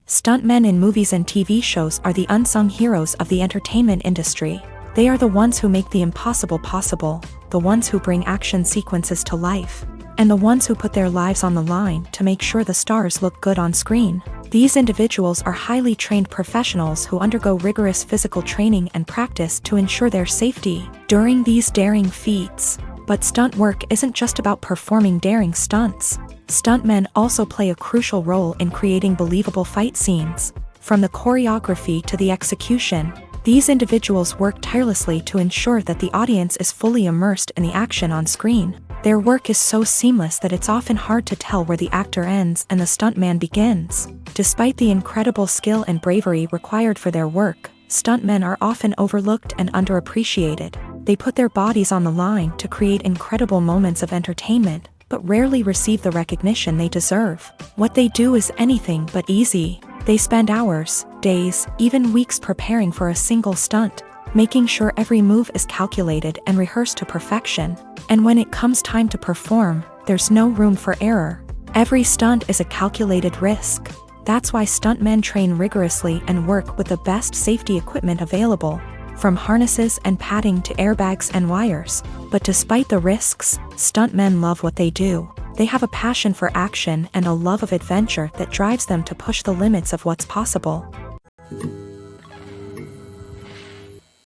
Stuntmen in movies and TV shows are the unsung heroes of the entertainment industry. They are the ones who make the impossible possible, the ones who bring action sequences to life, and the ones who put their lives on the line to make sure the stars look good on screen. These individuals are highly trained professionals who undergo rigorous physical training and practice to ensure their safety during these daring feats. But stunt work isn't just about performing daring stunts. Stuntmen also play a crucial role in creating believable fight scenes. From the choreography to the execution, these individuals work tirelessly to ensure that the audience is fully immersed in the action on screen. Their work is so seamless that it's often hard to tell where the actor ends and the stuntman begins. Despite the incredible skill and bravery required for their work, stuntmen are often overlooked and underappreciated. They put their bodies on the line to create incredible moments of entertainment, but rarely receive the recognition they deserve. What they do is anything but easy. They spend hours, days, even weeks preparing for a single stunt, making sure every move is calculated and rehearsed to perfection. And when it comes time to perform, there's no room for error. Every stunt is a calculated risk. That's why stuntmen train rigorously and work with the best safety equipment available, from harnesses and padding to airbags and wires. But despite the risks, stuntmen love what they do. They have a passion for action and a love of adventure that drives them to push the limits of what's possible.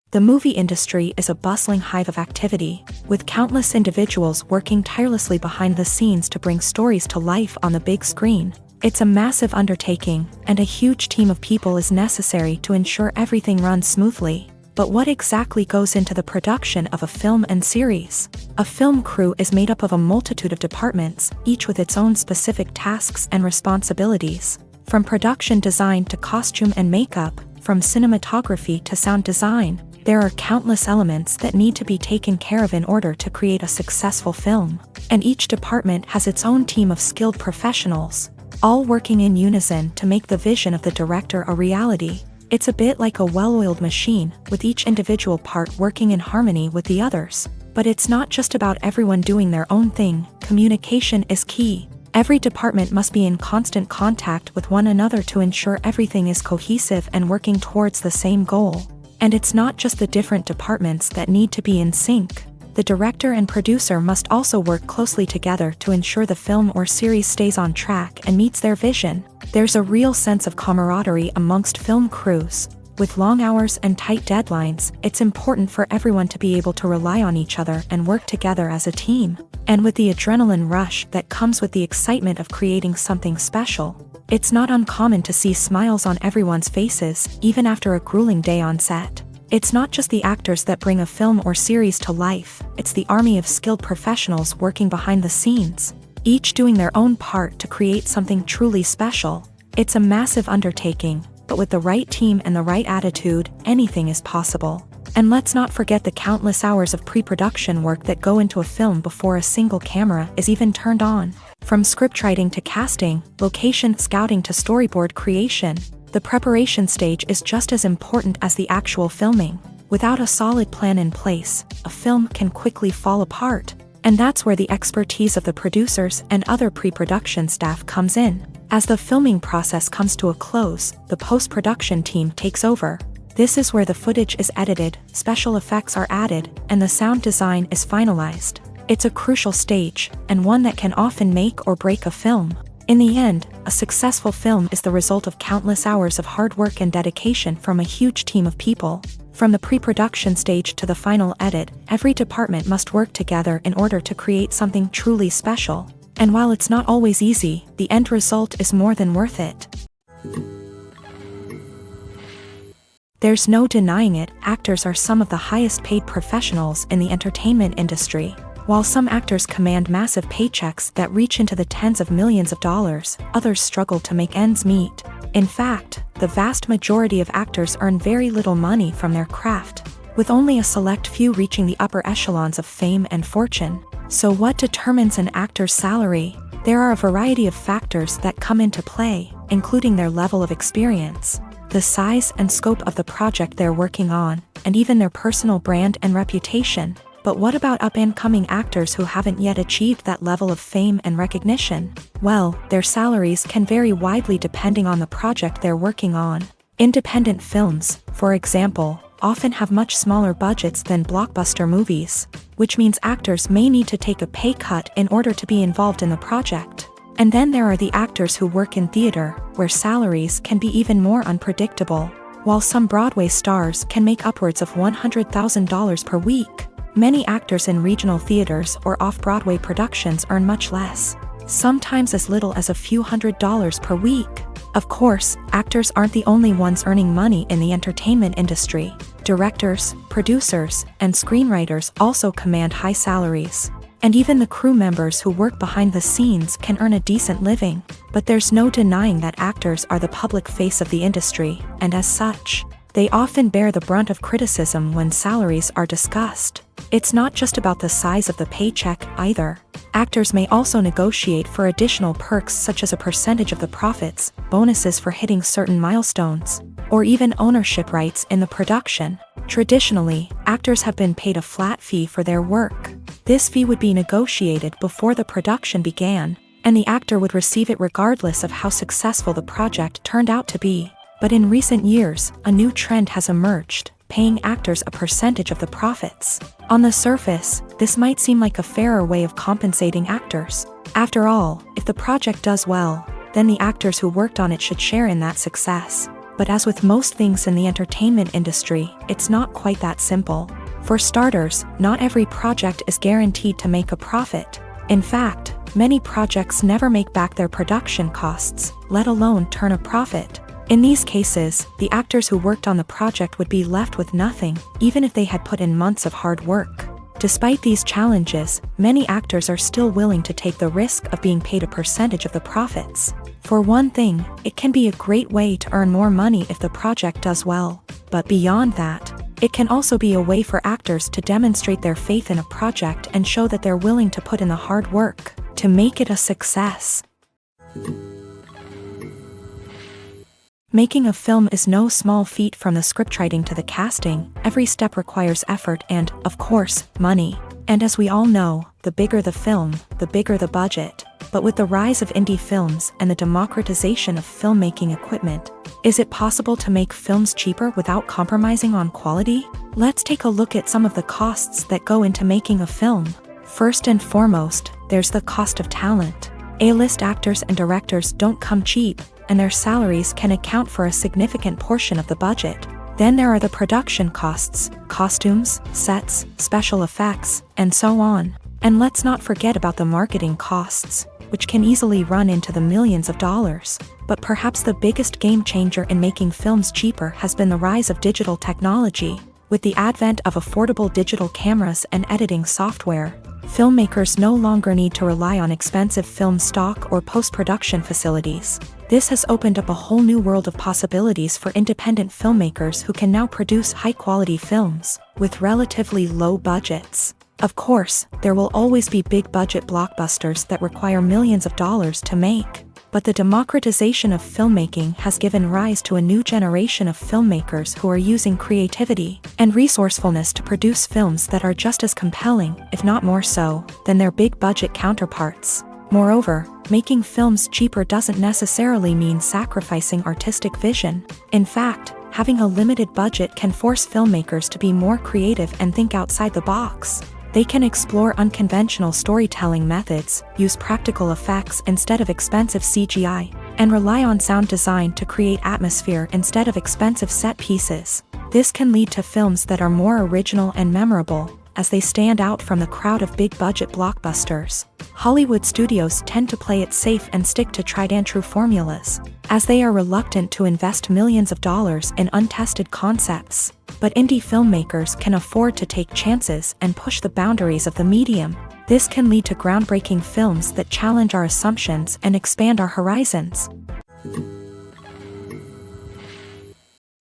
The movie industry is a bustling hive of activity, with countless individuals working tirelessly behind the scenes to bring stories to life on the big screen. It's a massive undertaking, and a huge team of people is necessary to ensure everything runs smoothly. But what exactly goes into the production of a film and series? A film crew is made up of a multitude of departments, each with its own specific tasks and responsibilities. From production design to costume and makeup, from cinematography to sound design, there are countless elements that need to be taken care of in order to create a successful film. And each department has its own team of skilled professionals, all working in unison to make the vision of the director a reality. It's a bit like a well-oiled machine, with each individual part working in harmony with the others. But it's not just about everyone doing their own thing. Communication is key. Every department must be in constant contact with one another to ensure everything is cohesive and working towards the same goal. And it's not just the different departments that need to be in sync. The director and producer must also work closely together to ensure the film or series stays on track and meets their vision. There's a real sense of camaraderie amongst film crews. With long hours and tight deadlines, it's important for everyone to be able to rely on each other and work together as a team. And with the adrenaline rush that comes with the excitement of creating something special, it's not uncommon to see smiles on everyone's faces, even after a grueling day on set. It's not just the actors that bring a film or series to life, it's the army of skilled professionals working behind the scenes, each doing their own part to create something truly special. It's a massive undertaking, but with the right team and the right attitude, anything is possible. And let's not forget the countless hours of pre-production work that go into a film before a single camera is even turned on. From scriptwriting to casting, location scouting to storyboard creation, the preparation stage is just as important as the actual filming. Without a solid plan in place, a film can quickly fall apart. And that's where the expertise of the producers and other pre-production staff comes in. As the filming process comes to a close, the post-production team takes over. This is where the footage is edited, special effects are added, and the sound design is finalized. It's a crucial stage, and one that can often make or break a film. In the end, a successful film is the result of countless hours of hard work and dedication from a huge team of people. From the pre-production stage to the final edit, every department must work together in order to create something truly special. And while it's not always easy, the end result is more than worth it. There's no denying it, actors are some of the highest paid professionals in the entertainment industry. While some actors command massive paychecks that reach into the tens of millions of dollars, others struggle to make ends meet. In fact, the vast majority of actors earn very little money from their craft, with only a select few reaching the upper echelons of fame and fortune. So what determines an actor's salary? There are a variety of factors that come into play, including their level of experience, the size and scope of the project they're working on, and even their personal brand and reputation. But what about up-and-coming actors who haven't yet achieved that level of fame and recognition? Well, their salaries can vary widely depending on the project they're working on. Independent films, for example, often have much smaller budgets than blockbuster movies, which means actors may need to take a pay cut in order to be involved in the project. And then there are the actors who work in theater, where salaries can be even more unpredictable. While some Broadway stars can make upwards of $100,000 per week, many actors in regional theaters or off-Broadway productions earn much less, sometimes as little as a few $100s per week. Of course, actors aren't the only ones earning money in the entertainment industry. Directors, producers, and screenwriters also command high salaries. And even the crew members who work behind the scenes can earn a decent living. But there's no denying that actors are the public face of the industry, and as such, they often bear the brunt of criticism when salaries are discussed. It's not just about the size of the paycheck, either. Actors may also negotiate for additional perks such as a percentage of the profits, bonuses for hitting certain milestones, or even ownership rights in the production. Traditionally, actors have been paid a flat fee for their work. This fee would be negotiated before the production began, and the actor would receive it regardless of how successful the project turned out to be. But in recent years, a new trend has emerged, paying actors a percentage of the profits. On the surface, this might seem like a fairer way of compensating actors. After all, if the project does well, then the actors who worked on it should share in that success. But as with most things in the entertainment industry, it's not quite that simple. For starters, not every project is guaranteed to make a profit. In fact, many projects never make back their production costs, let alone turn a profit. In these cases, the actors who worked on the project would be left with nothing, even if they had put in months of hard work. Despite these challenges, many actors are still willing to take the risk of being paid a percentage of the profits. For one thing, it can be a great way to earn more money if the project does well. But beyond that, it can also be a way for actors to demonstrate their faith in a project and show that they're willing to put in the hard work to make it a success. Making a film is no small feat. From the scriptwriting to the casting, every step requires effort and, of course, money. And as we all know, the bigger the film, the bigger the budget. But with the rise of indie films and the democratization of filmmaking equipment, is it possible to make films cheaper without compromising on quality? Let's take a look at some of the costs that go into making a film. First and foremost, there's the cost of talent. A-list actors and directors don't come cheap, and their salaries can account for a significant portion of the budget. Then there are the production costs, costumes, sets, special effects, and so on. And let's not forget about the marketing costs, which can easily run into the millions of dollars. But perhaps the biggest game changer in making films cheaper has been the rise of digital technology. With the advent of affordable digital cameras and editing software, Filmmakers no longer need to rely on expensive film stock or post-production facilities. This has opened up a whole new world of possibilities for independent filmmakers who can now produce high-quality films with relatively low budgets. Of course, there will always be big-budget blockbusters that require millions of dollars to make. But the democratization of filmmaking has given rise to a new generation of filmmakers who are using creativity and resourcefulness to produce films that are just as compelling, if not more so, than their big-budget counterparts. Moreover, making films cheaper doesn't necessarily mean sacrificing artistic vision. In fact, having a limited budget can force filmmakers to be more creative and think outside the box. They can explore unconventional storytelling methods, use practical effects instead of expensive CGI, and rely on sound design to create atmosphere instead of expensive set pieces. This can lead to films that are more original and memorable, as they stand out from the crowd of big-budget blockbusters. Hollywood studios tend to play it safe and stick to tried-and-true formulas, as they are reluctant to invest millions of dollars in untested concepts. But indie filmmakers can afford to take chances and push the boundaries of the medium. This can lead to groundbreaking films that challenge our assumptions and expand our horizons.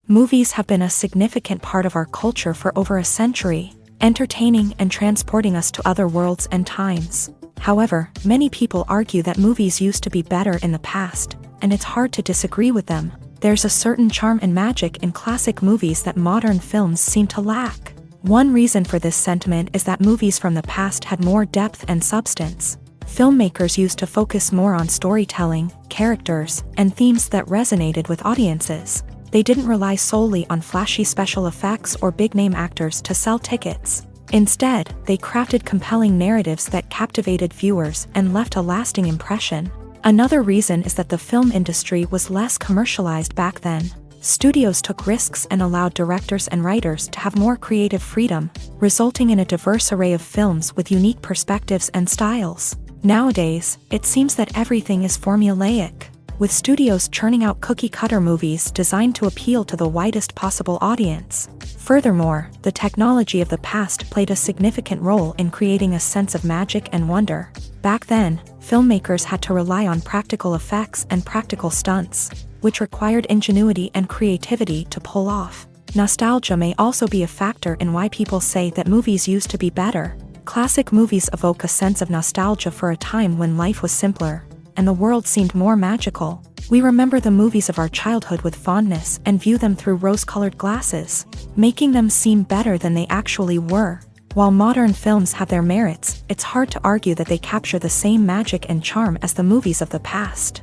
Movies have been a significant part of our culture for over a century, entertaining and transporting us to other worlds and times. However, many people argue that movies used to be better in the past, and it's hard to disagree with them. There's a certain charm and magic in classic movies that modern films seem to lack. One reason for this sentiment is that movies from the past had more depth and substance. Filmmakers used to focus more on storytelling, characters, and themes that resonated with audiences. They didn't rely solely on flashy special effects or big-name actors to sell tickets. Instead, they crafted compelling narratives that captivated viewers and left a lasting impression. Another reason is that the film industry was less commercialized back then. Studios took risks and allowed directors and writers to have more creative freedom, resulting in a diverse array of films with unique perspectives and styles. Nowadays, it seems that everything is formulaic, with studios churning out cookie-cutter movies designed to appeal to the widest possible audience. Furthermore, the technology of the past played a significant role in creating a sense of magic and wonder. Back then, filmmakers had to rely on practical effects and practical stunts, which required ingenuity and creativity to pull off. Nostalgia may also be a factor in why people say that movies used to be better. Classic movies evoke a sense of nostalgia for a time when life was simpler, and the world seemed more magical. We remember the movies of our childhood with fondness and view them through rose-colored glasses, making them seem better than they actually were. While modern films have their merits, it's hard to argue that they capture the same magic and charm as the movies of the past.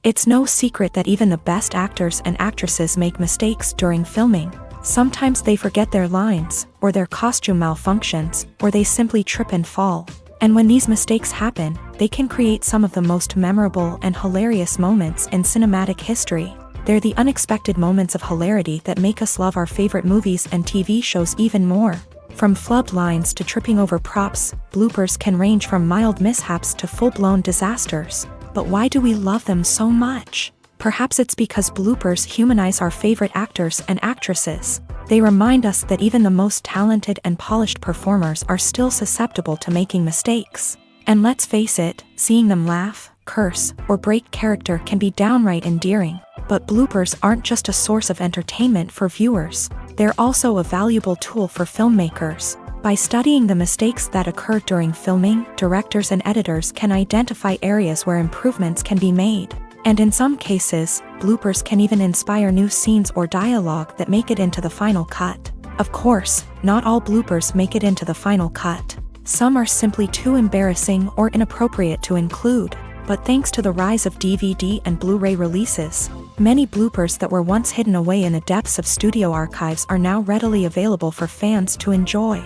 It's no secret that even the best actors and actresses make mistakes during filming. Sometimes they forget their lines, or their costume malfunctions, or they simply trip and fall. And when these mistakes happen, they can create some of the most memorable and hilarious moments in cinematic history. They're the unexpected moments of hilarity that make us love our favorite movies and TV shows even more. From flubbed lines to tripping over props, bloopers can range from mild mishaps to full-blown disasters. But why do we love them so much? Perhaps it's because bloopers humanize our favorite actors and actresses. They remind us that even the most talented and polished performers are still susceptible to making mistakes. And let's face it, seeing them laugh, curse, or break character can be downright endearing. But bloopers aren't just a source of entertainment for viewers. They're also a valuable tool for filmmakers. By studying the mistakes that occur during filming, directors and editors can identify areas where improvements can be made. And in some cases, bloopers can even inspire new scenes or dialogue that make it into the final cut. Of course, not all bloopers make it into the final cut. Some are simply too embarrassing or inappropriate to include. But thanks to the rise of DVD and Blu-ray releases, many bloopers that were once hidden away in the depths of studio archives are now readily available for fans to enjoy.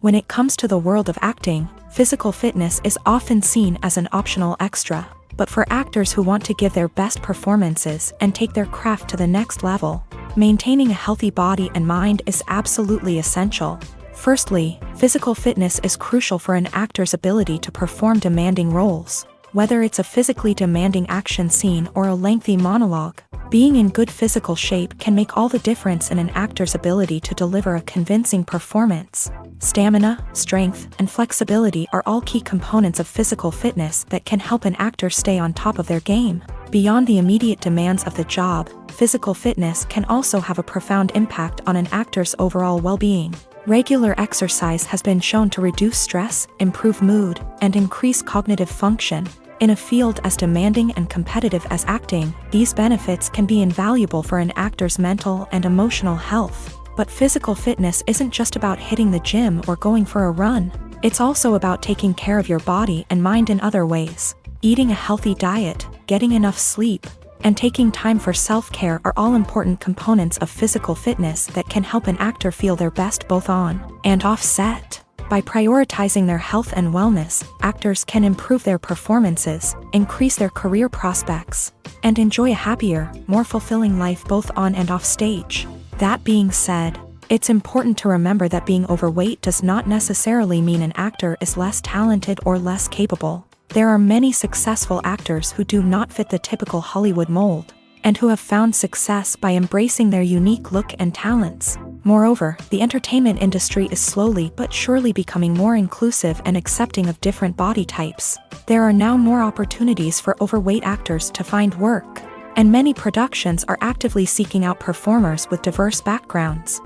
When it comes to the world of acting, physical fitness is often seen as an optional extra. But for actors who want to give their best performances and take their craft to the next level, maintaining a healthy body and mind is absolutely essential. Firstly, physical fitness is crucial for an actor's ability to perform demanding roles. Whether it's a physically demanding action scene or a lengthy monologue, Being in good physical shape can make all the difference in an actor's ability to deliver a convincing performance. Stamina, strength, and flexibility are all key components of physical fitness that can help an actor stay on top of their game. Beyond the immediate demands of the job, physical fitness can also have a profound impact on an actor's overall well-being. Regular exercise has been shown to reduce stress, improve mood, and increase cognitive function. In a field as demanding and competitive as acting, these benefits can be invaluable for an actor's mental and emotional health. But physical fitness isn't just about hitting the gym or going for a run. It's also about taking care of your body and mind in other ways. Eating a healthy diet, getting enough sleep, and taking time for self-care are all important components of physical fitness that can help an actor feel their best both on and off set. By prioritizing their health and wellness, actors can improve their performances, increase their career prospects, and enjoy a happier, more fulfilling life both on and off stage. That being said, it's important to remember that being overweight does not necessarily mean an actor is less talented or less capable. There are many successful actors who do not fit the typical Hollywood mold, and who have found success by embracing their unique look and talents. Moreover, the entertainment industry is slowly but surely becoming more inclusive and accepting of different body types. There are now more opportunities for overweight actors to find work, and many productions are actively seeking out performers with diverse backgrounds.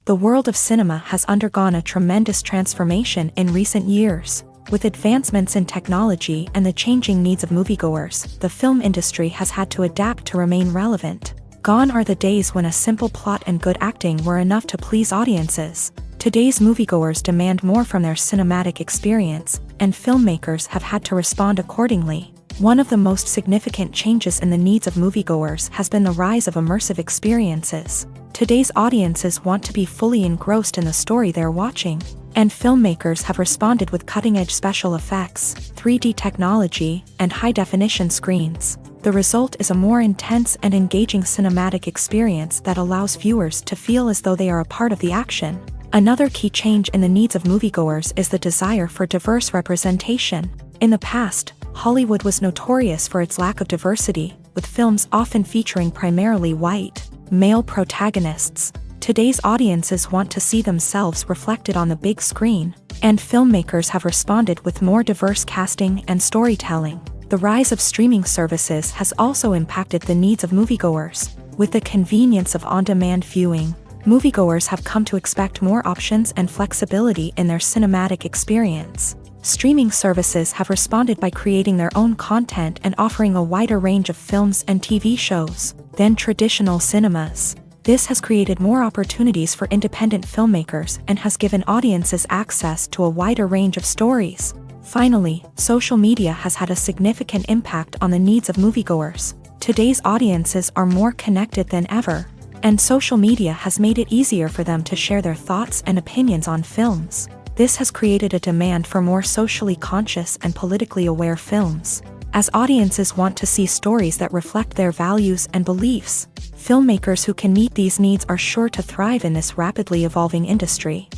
The world of cinema has undergone a tremendous transformation in recent years. With advancements in technology and the changing needs of moviegoers, the film industry has had to adapt to remain relevant. Gone are the days when a simple plot and good acting were enough to please audiences. Today's moviegoers demand more from their cinematic experience, and filmmakers have had to respond accordingly. One of the most significant changes in the needs of moviegoers has been the rise of immersive experiences. Today's audiences want to be fully engrossed in the story they're watching, and filmmakers have responded with cutting-edge special effects, 3D technology, and high-definition screens. The result is a more intense and engaging cinematic experience that allows viewers to feel as though they are a part of the action. Another key change in the needs of moviegoers is the desire for diverse representation. In the past, Hollywood was notorious for its lack of diversity, with films often featuring primarily white, male protagonists. Today's audiences want to see themselves reflected on the big screen, and filmmakers have responded with more diverse casting and storytelling. The rise of streaming services has also impacted the needs of moviegoers. With the convenience of on-demand viewing, moviegoers have come to expect more options and flexibility in their cinematic experience. Streaming services have responded by creating their own content and offering a wider range of films and TV shows than traditional cinemas. This has created more opportunities for independent filmmakers and has given audiences access to a wider range of stories. Finally, social media has had a significant impact on the needs of moviegoers. Today's audiences are more connected than ever, and social media has made it easier for them to share their thoughts and opinions on films. This has created a demand for more socially conscious and politically aware films. As audiences want to see stories that reflect their values and beliefs, filmmakers who can meet these needs are sure to thrive in this rapidly evolving industry.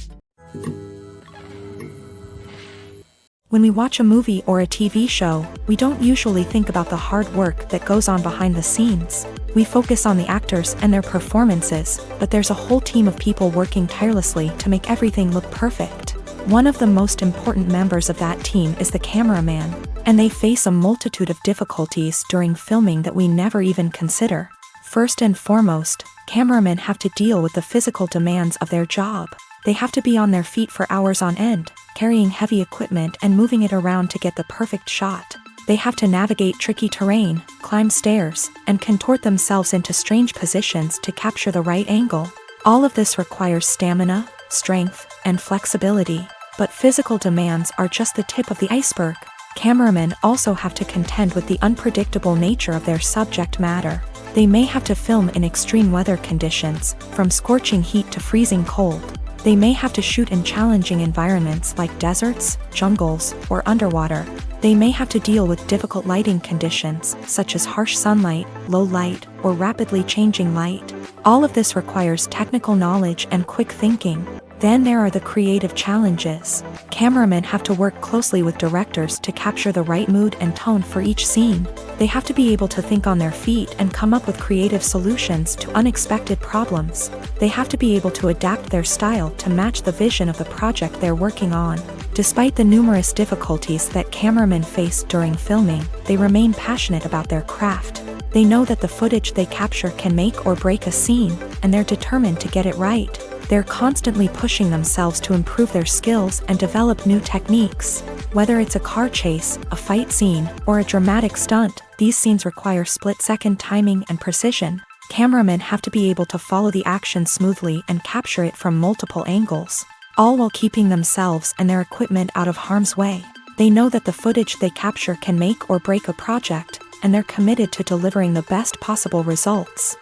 When we watch a movie or a TV show, we don't usually think about the hard work that goes on behind the scenes. We focus on the actors and their performances, but there's a whole team of people working tirelessly to make everything look perfect. One of the most important members of that team is the cameraman, and they face a multitude of difficulties during filming that we never even consider. First and foremost, cameramen have to deal with the physical demands of their job. They have to be on their feet for hours on end, carrying heavy equipment and moving it around to get the perfect shot. They have to navigate tricky terrain, climb stairs, and contort themselves into strange positions to capture the right angle. All of this requires stamina, strength, and flexibility. But physical demands are just the tip of the iceberg. Cameramen also have to contend with the unpredictable nature of their subject matter. They may have to film in extreme weather conditions, from scorching heat to freezing cold. They may have to shoot in challenging environments like deserts, jungles, or underwater. They may have to deal with difficult lighting conditions, such as harsh sunlight, low light, or rapidly changing light. All of this requires technical knowledge and quick thinking. Then there are the creative challenges. Cameramen have to work closely with directors to capture the right mood and tone for each scene. They have to be able to think on their feet and come up with creative solutions to unexpected problems. They have to be able to adapt their style to match the vision of the project they're working on. Despite the numerous difficulties that cameramen face during filming, they remain passionate about their craft. They know that the footage they capture can make or break a scene, and they're determined to get it right. They're constantly pushing themselves to improve their skills and develop new techniques. Whether it's a car chase, a fight scene, or a dramatic stunt, these scenes require split-second timing and precision. Cameramen have to be able to follow the action smoothly and capture it from multiple angles, all while keeping themselves and their equipment out of harm's way. They know that the footage they capture can make or break a project, and they're committed to delivering the best possible results.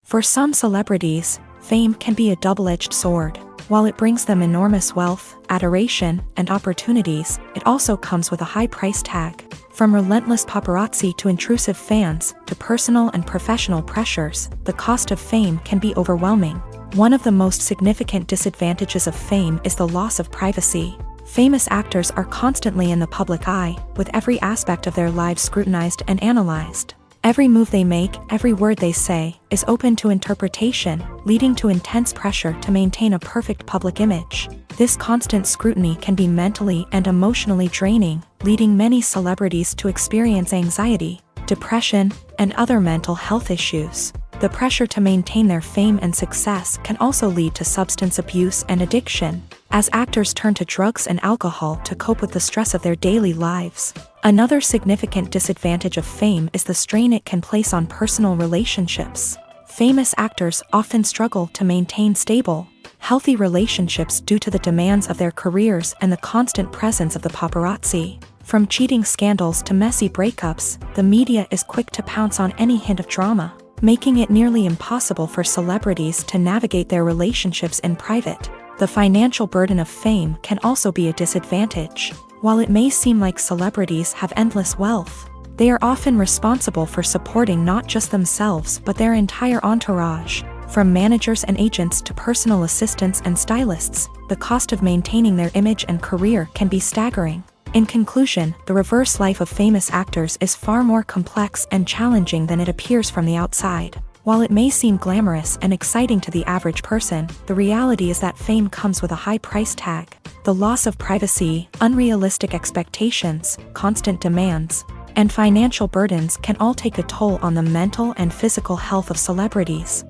For some celebrities, fame can be a double-edged sword. While it brings them enormous wealth, adoration, and opportunities, it also comes with a high price tag. From relentless paparazzi to intrusive fans, to personal and professional pressures, the cost of fame can be overwhelming. One of the most significant disadvantages of fame is the loss of privacy. Famous actors are constantly in the public eye, with every aspect of their lives scrutinized and analyzed. Every move they make, every word they say, is open to interpretation, leading to intense pressure to maintain a perfect public image. This constant scrutiny can be mentally and emotionally draining, leading many celebrities to experience anxiety, depression, and other mental health issues. The pressure to maintain their fame and success can also lead to substance abuse and addiction, as actors turn to drugs and alcohol to cope with the stress of their daily lives. Another significant disadvantage of fame is the strain it can place on personal relationships. Famous actors often struggle to maintain stable, healthy relationships due to the demands of their careers and the constant presence of the paparazzi. From cheating scandals to messy breakups, the media is quick to pounce on any hint of drama, making it nearly impossible for celebrities to navigate their relationships in private. The financial burden of fame can also be a disadvantage. While it may seem like celebrities have endless wealth, they are often responsible for supporting not just themselves but their entire entourage. From managers and agents to personal assistants and stylists, the cost of maintaining their image and career can be staggering. In conclusion, the reverse life of famous actors is far more complex and challenging than it appears from the outside. While it may seem glamorous and exciting to the average person, the reality is that fame comes with a high price tag. The loss of privacy, unrealistic expectations, constant demands, and financial burdens can all take a toll on the mental and physical health of celebrities.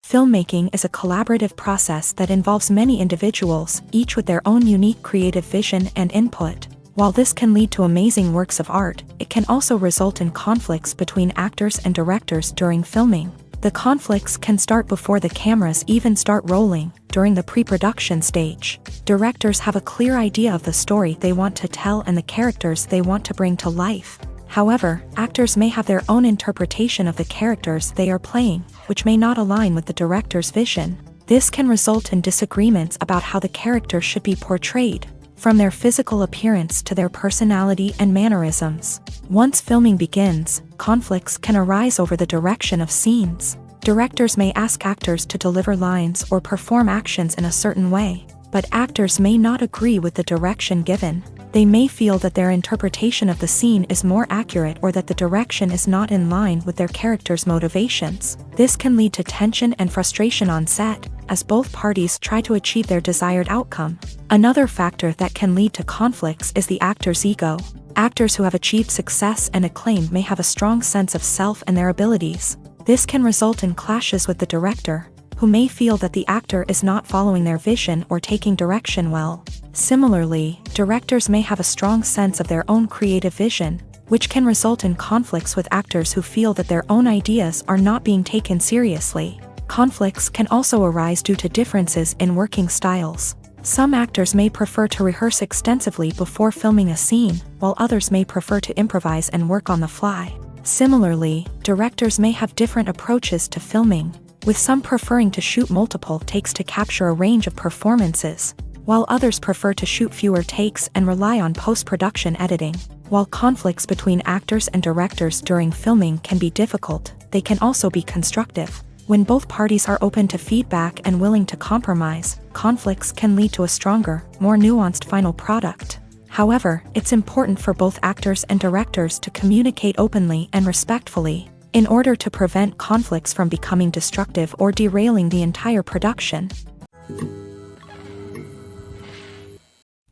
Filmmaking is a collaborative process that involves many individuals, each with their own unique creative vision and input. While this can lead to amazing works of art, it can also result in conflicts between actors and directors during filming. The conflicts can start before the cameras even start rolling, during the pre-production stage. Directors have a clear idea of the story they want to tell and the characters they want to bring to life. However, actors may have their own interpretation of the characters they are playing, which may not align with the director's vision. This can result in disagreements about how the character should be portrayed, from their physical appearance to their personality and mannerisms. Once filming begins, conflicts can arise over the direction of scenes. Directors may ask actors to deliver lines or perform actions in a certain way, but actors may not agree with the direction given. They may feel that their interpretation of the scene is more accurate or that the direction is not in line with their character's motivations. This can lead to tension and frustration on set, as both parties try to achieve their desired outcome. Another factor that can lead to conflicts is the actor's ego. Actors who have achieved success and acclaim may have a strong sense of self and their abilities. This can result in clashes with the director, who may feel that the actor is not following their vision or taking direction well. Similarly, directors may have a strong sense of their own creative vision, which can result in conflicts with actors who feel that their own ideas are not being taken seriously. Conflicts can also arise due to differences in working styles. Some actors may prefer to rehearse extensively before filming a scene, while others may prefer to improvise and work on the fly. Similarly, directors may have different approaches to filming, with some preferring to shoot multiple takes to capture a range of performances, while others prefer to shoot fewer takes and rely on post-production editing. While conflicts between actors and directors during filming can be difficult, they can also be constructive. When both parties are open to feedback and willing to compromise, conflicts can lead to a stronger, more nuanced final product. However, it's important for both actors and directors to communicate openly and respectfully, in order to prevent conflicts from becoming destructive or derailing the entire production.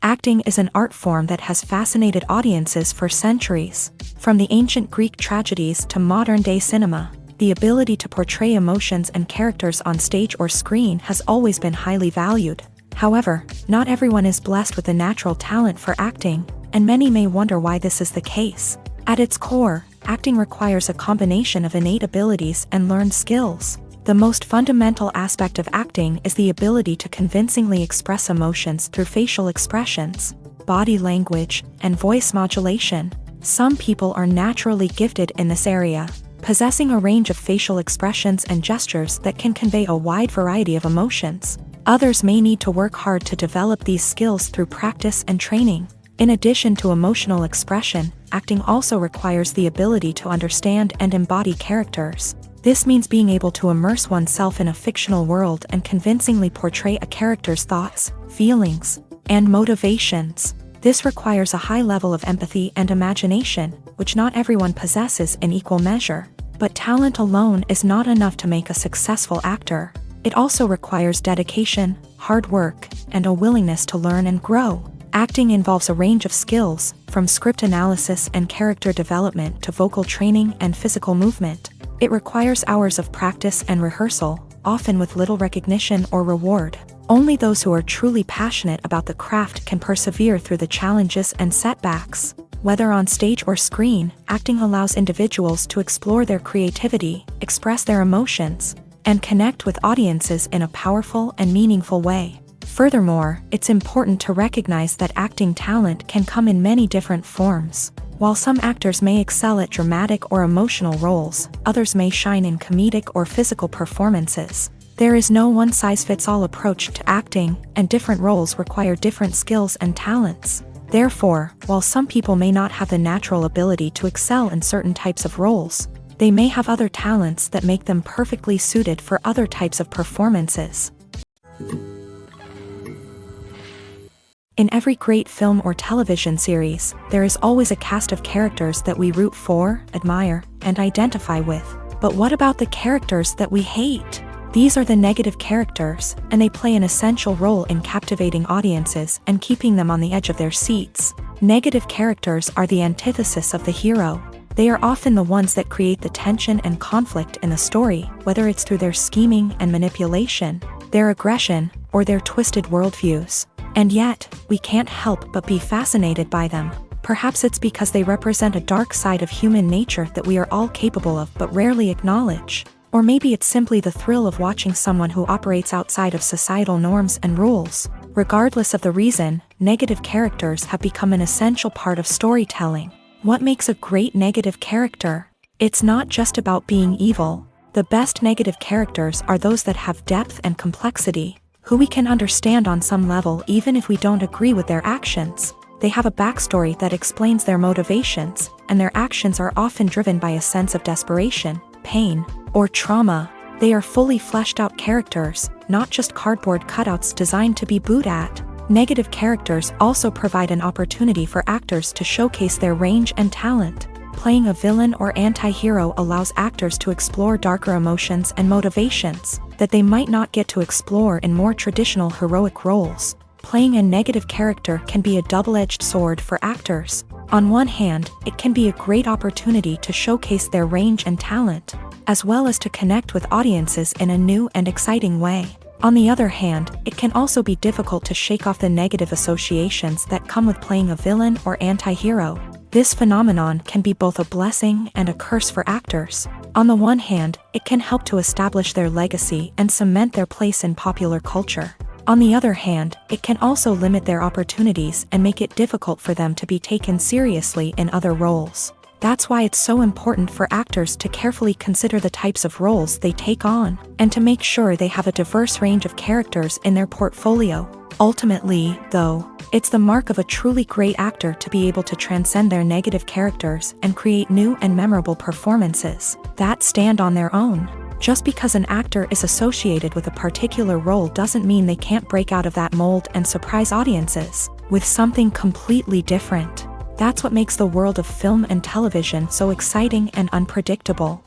Acting is an art form that has fascinated audiences for centuries. From the ancient Greek tragedies to modern-day cinema, the ability to portray emotions and characters on stage or screen has always been highly valued. However, not everyone is blessed with a natural talent for acting, and many may wonder why this is the case. At its core, acting requires a combination of innate abilities and learned skills. The most fundamental aspect of acting is the ability to convincingly express emotions through facial expressions, body language, and voice modulation. Some people are naturally gifted in this area, possessing a range of facial expressions and gestures that can convey a wide variety of emotions. Others may need to work hard to develop these skills through practice and training. In addition to emotional expression, acting also requires the ability to understand and embody characters. This means being able to immerse oneself in a fictional world and convincingly portray a character's thoughts, feelings, and motivations. This requires a high level of empathy and imagination, which not everyone possesses in equal measure. But talent alone is not enough to make a successful actor. It also requires dedication, hard work, and a willingness to learn and grow. Acting involves a range of skills, from script analysis and character development to vocal training and physical movement. It requires hours of practice and rehearsal, often with little recognition or reward. Only those who are truly passionate about the craft can persevere through the challenges and setbacks. Whether on stage or screen, acting allows individuals to explore their creativity, express their emotions, and connect with audiences in a powerful and meaningful way. Furthermore, it's important to recognize that acting talent can come in many different forms. While some actors may excel at dramatic or emotional roles, others may shine in comedic or physical performances. There is no one-size-fits-all approach to acting, and different roles require different skills and talents. Therefore, while some people may not have the natural ability to excel in certain types of roles, they may have other talents that make them perfectly suited for other types of performances. In every great film or television series, there is always a cast of characters that we root for, admire, and identify with. But what about the characters that we hate? These are the negative characters, and they play an essential role in captivating audiences and keeping them on the edge of their seats. Negative characters are the antithesis of the hero. They are often the ones that create the tension and conflict in the story, whether it's through their scheming and manipulation, their aggression, or their twisted worldviews. And yet, we can't help but be fascinated by them. Perhaps it's because they represent a dark side of human nature that we are all capable of but rarely acknowledge. Or maybe it's simply the thrill of watching someone who operates outside of societal norms and rules. Regardless of the reason, negative characters have become an essential part of storytelling. What makes a great negative character? It's not just about being evil. The best negative characters are those that have depth and complexity, who we can understand on some level even if we don't agree with their actions. They have a backstory that explains their motivations, and their actions are often driven by a sense of desperation, pain, or trauma. They are fully fleshed out characters, not just cardboard cutouts designed to be booed at. Negative characters also provide an opportunity for actors to showcase their range and talent. Playing a villain or anti-hero allows actors to explore darker emotions and motivations that they might not get to explore in more traditional heroic roles. Playing a negative character can be a double-edged sword for actors. On one hand, it can be a great opportunity to showcase their range and talent, as well as to connect with audiences in a new and exciting way. On the other hand, it can also be difficult to shake off the negative associations that come with playing a villain or anti-hero. This phenomenon can be both a blessing and a curse for actors. On the one hand, it can help to establish their legacy and cement their place in popular culture. On the other hand, it can also limit their opportunities and make it difficult for them to be taken seriously in other roles. That's why it's so important for actors to carefully consider the types of roles they take on, and to make sure they have a diverse range of characters in their portfolio. Ultimately, though, It's the mark of a truly great actor to be able to transcend their negative characters and create new and memorable performances that stand on their own. Just because an actor is associated with a particular role doesn't mean they can't break out of that mold and surprise audiences with something completely different. That's what makes the world of film and television so exciting and unpredictable.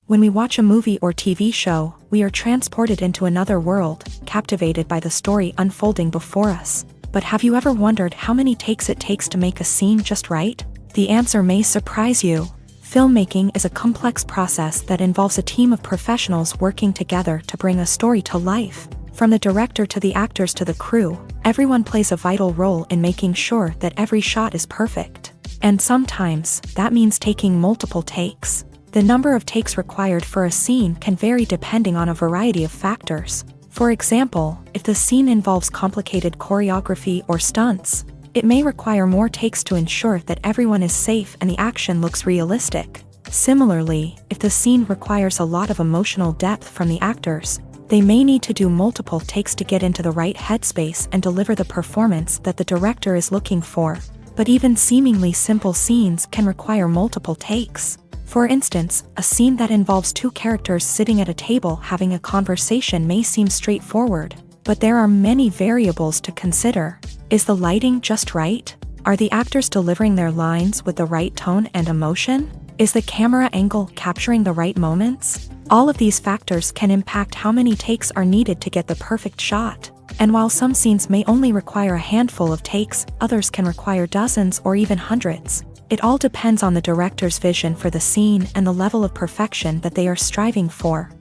When we watch a movie or TV show, we are transported into another world, captivated by the story unfolding before us. But have you ever wondered how many takes it takes to make a scene just right? The answer may surprise you. Filmmaking is a complex process that involves a team of professionals working together to bring a story to life. From the director to the actors to the crew, everyone plays a vital role in making sure that every shot is perfect. And sometimes, that means taking multiple takes. The number of takes required for a scene can vary depending on a variety of factors. For example, if the scene involves complicated choreography or stunts, it may require more takes to ensure that everyone is safe and the action looks realistic. Similarly, if the scene requires a lot of emotional depth from the actors, they may need to do multiple takes to get into the right headspace and deliver the performance that the director is looking for. But even seemingly simple scenes can require multiple takes. For instance, a scene that involves two characters sitting at a table having a conversation may seem straightforward, but there are many variables to consider. Is the lighting just right? Are the actors delivering their lines with the right tone and emotion? Is the camera angle capturing the right moments? All of these factors can impact how many takes are needed to get the perfect shot. And while some scenes may only require a handful of takes, others can require dozens or even hundreds. It all depends on the director's vision for the scene and the level of perfection that they are striving for.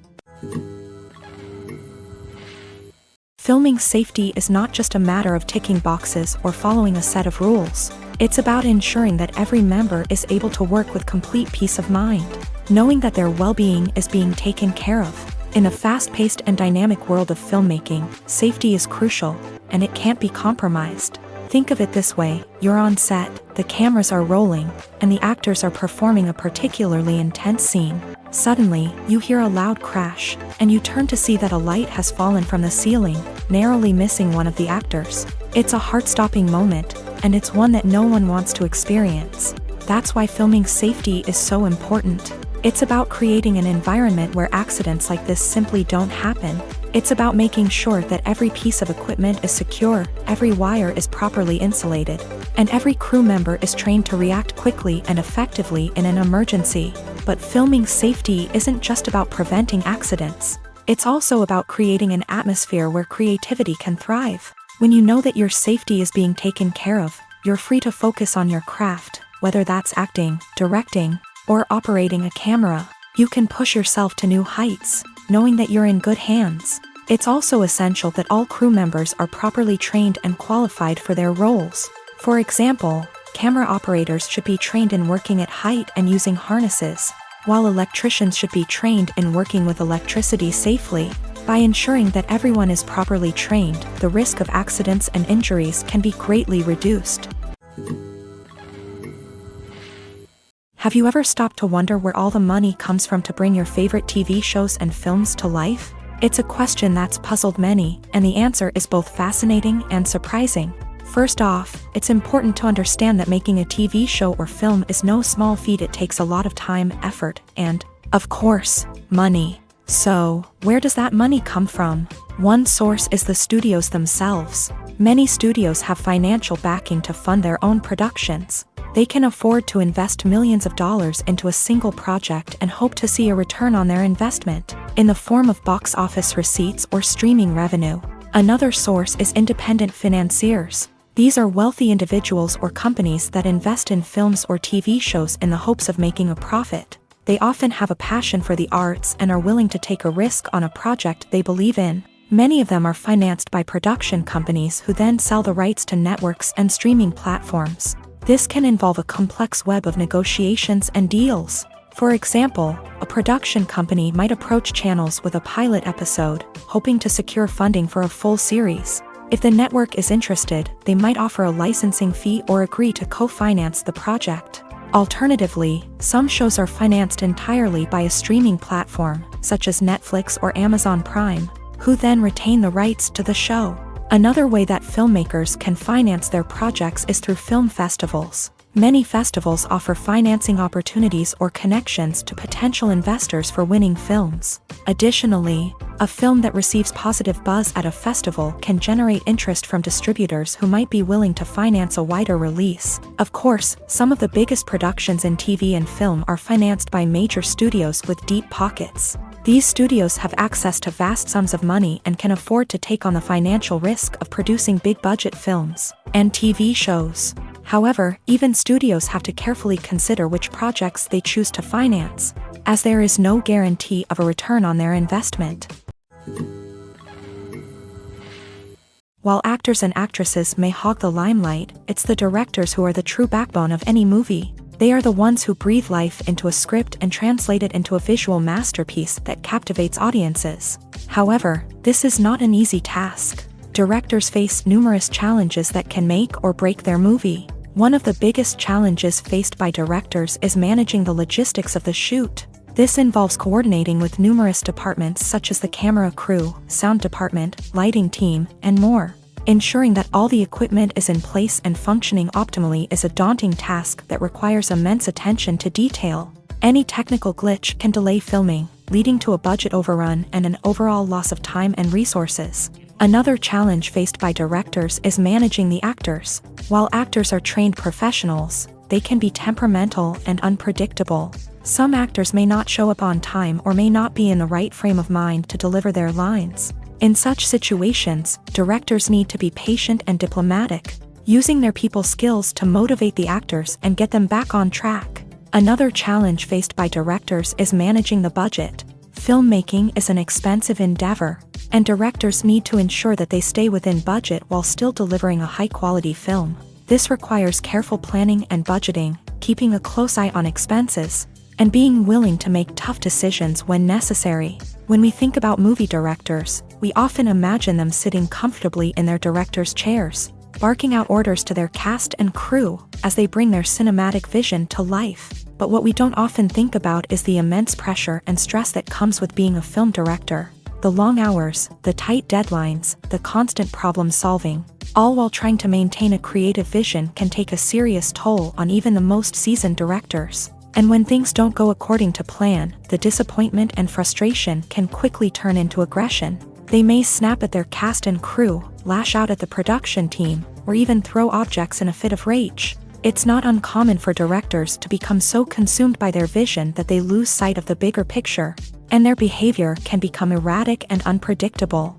Filming safety is not just a matter of ticking boxes or following a set of rules. It's about ensuring that every member is able to work with complete peace of mind, knowing that their well-being is being taken care of. In the fast-paced and dynamic world of filmmaking, safety is crucial, and it can't be compromised. Think of it this way: you're on set, the cameras are rolling, and the actors are performing a particularly intense scene. Suddenly, you hear a loud crash, and you turn to see that a light has fallen from the ceiling, narrowly missing one of the actors. It's a heart-stopping moment, and it's one that no one wants to experience. That's why filming safety is so important. It's about creating an environment where accidents like this simply don't happen. It's about making sure that every piece of equipment is secure, every wire is properly insulated, and every crew member is trained to react quickly and effectively in an emergency. But filming safety isn't just about preventing accidents. It's also about creating an atmosphere where creativity can thrive. When you know that your safety is being taken care of, you're free to focus on your craft, whether that's acting, directing, or operating a camera. You can push yourself to new heights, knowing that you're in good hands. It's also essential that all crew members are properly trained and qualified for their roles. For example, camera operators should be trained in working at height and using harnesses, while electricians should be trained in working with electricity safely. By ensuring that everyone is properly trained, the risk of accidents and injuries can be greatly reduced. Have you ever stopped to wonder where all the money comes from to bring your favorite TV shows and films to life? It's a question that's puzzled many, and the answer is both fascinating and surprising. First off, it's important to understand that making a TV show or film is no small feat. It takes a lot of time, effort, and, of course, money. So, where does that money come from? One source is the studios themselves. Many studios have financial backing to fund their own productions. They can afford to invest millions of dollars into a single project and hope to see a return on their investment, in the form of box office receipts or streaming revenue. Another source is independent financiers. These are wealthy individuals or companies that invest in films or TV shows in the hopes of making a profit. They often have a passion for the arts and are willing to take a risk on a project they believe in. Many of them are financed by production companies who then sell the rights to networks and streaming platforms. This can involve a complex web of negotiations and deals. For example, a production company might approach channels with a pilot episode, hoping to secure funding for a full series. If the network is interested, they might offer a licensing fee or agree to co-finance the project. Alternatively, some shows are financed entirely by a streaming platform, such as Netflix or Amazon Prime. who then retain the rights to the show. Another way that filmmakers can finance their projects is through film festivals. Many festivals offer financing opportunities or connections to potential investors for winning films. Additionally, a film that receives positive buzz at a festival can generate interest from distributors who might be willing to finance a wider release. Of course, some of the biggest productions in TV and film are financed by major studios with deep pockets. These studios have access to vast sums of money and can afford to take on the financial risk of producing big-budget films and TV shows. However, even studios have to carefully consider which projects they choose to finance, as there is no guarantee of a return on their investment. While actors and actresses may hog the limelight, it's the directors who are the true backbone of any movie. They are the ones who breathe life into a script and translate it into a visual masterpiece that captivates audiences. However, this is not an easy task. Directors face numerous challenges that can make or break their movie. One of the biggest challenges faced by directors is managing the logistics of the shoot. This involves coordinating with numerous departments such as the camera crew, sound department, lighting team, and more. Ensuring that all the equipment is in place and functioning optimally is a daunting task that requires immense attention to detail. Any technical glitch can delay filming, leading to a budget overrun and an overall loss of time and resources. Another challenge faced by directors is managing the actors. While actors are trained professionals, they can be temperamental and unpredictable. Some actors may not show up on time or may not be in the right frame of mind to deliver their lines. In such situations, directors need to be patient and diplomatic, using their people skills to motivate the actors and get them back on track. Another challenge faced by directors is managing the budget. Filmmaking is an expensive endeavor, and directors need to ensure that they stay within budget while still delivering a high-quality film. This requires careful planning and budgeting, keeping a close eye on expenses, and being willing to make tough decisions when necessary. When we think about movie directors, we often imagine them sitting comfortably in their director's chairs, barking out orders to their cast and crew as they bring their cinematic vision to life. But what we don't often think about is the immense pressure and stress that comes with being a film director. The long hours, the tight deadlines, the constant problem solving, all while trying to maintain a creative vision can take a serious toll on even the most seasoned directors. And when things don't go according to plan, the disappointment and frustration can quickly turn into aggression. They may snap at their cast and crew, lash out at the production team, or even throw objects in a fit of rage. It's not uncommon for directors to become so consumed by their vision that they lose sight of the bigger picture, and their behavior can become erratic and unpredictable.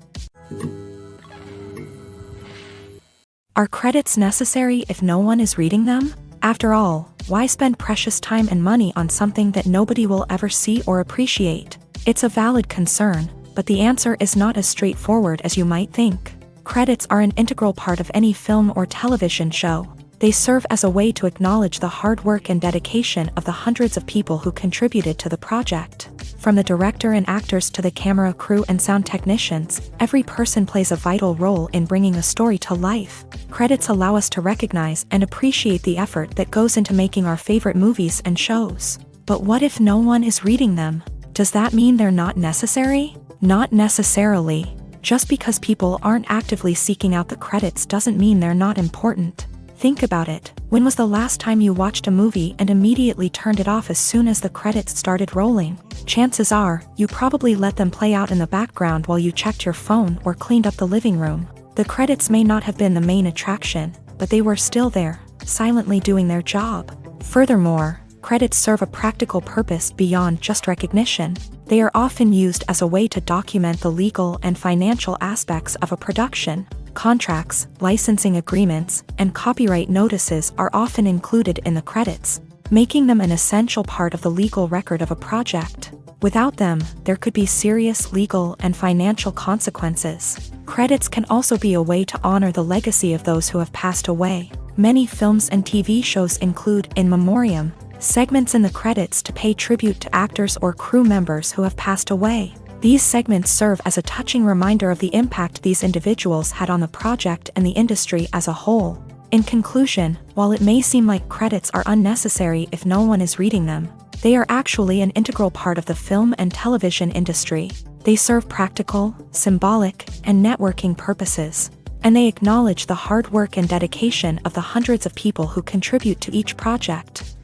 Are credits necessary if no one is reading them? After all, why spend precious time and money on something that nobody will ever see or appreciate? It's a valid concern, but the answer is not as straightforward as you might think. Credits are an integral part of any film or television show. They serve as a way to acknowledge the hard work and dedication of the hundreds of people who contributed to the project. From the director and actors to the camera crew and sound technicians, every person plays a vital role in bringing a story to life. Credits allow us to recognize and appreciate the effort that goes into making our favorite movies and shows. But what if no one is reading them? Does that mean they're not necessary? Not necessarily. Just because people aren't actively seeking out the credits doesn't mean they're not important. Think about it. When was the last time you watched a movie and immediately turned it off as soon as the credits started rolling? Chances are, you probably let them play out in the background while you checked your phone or cleaned up the living room. The credits may not have been the main attraction, but they were still there, silently doing their job. Furthermore, credits serve a practical purpose beyond just recognition. They are often used as a way to document the legal and financial aspects of a production. Contracts, licensing agreements, and copyright notices are often included in the credits, making them an essential part of the legal record of a project. Without them, there could be serious legal and financial consequences. Credits can also be a way to honor the legacy of those who have passed away. Many films and TV shows include in memoriam segments in the credits to pay tribute to actors or crew members who have passed away. These segments serve as a touching reminder of the impact these individuals had on the project and the industry as a whole. In conclusion, while it may seem like credits are unnecessary if no one is reading them, they are actually an integral part of the film and television industry. They serve practical, symbolic, and networking purposes, and they acknowledge the hard work and dedication of the hundreds of people who contribute to each project.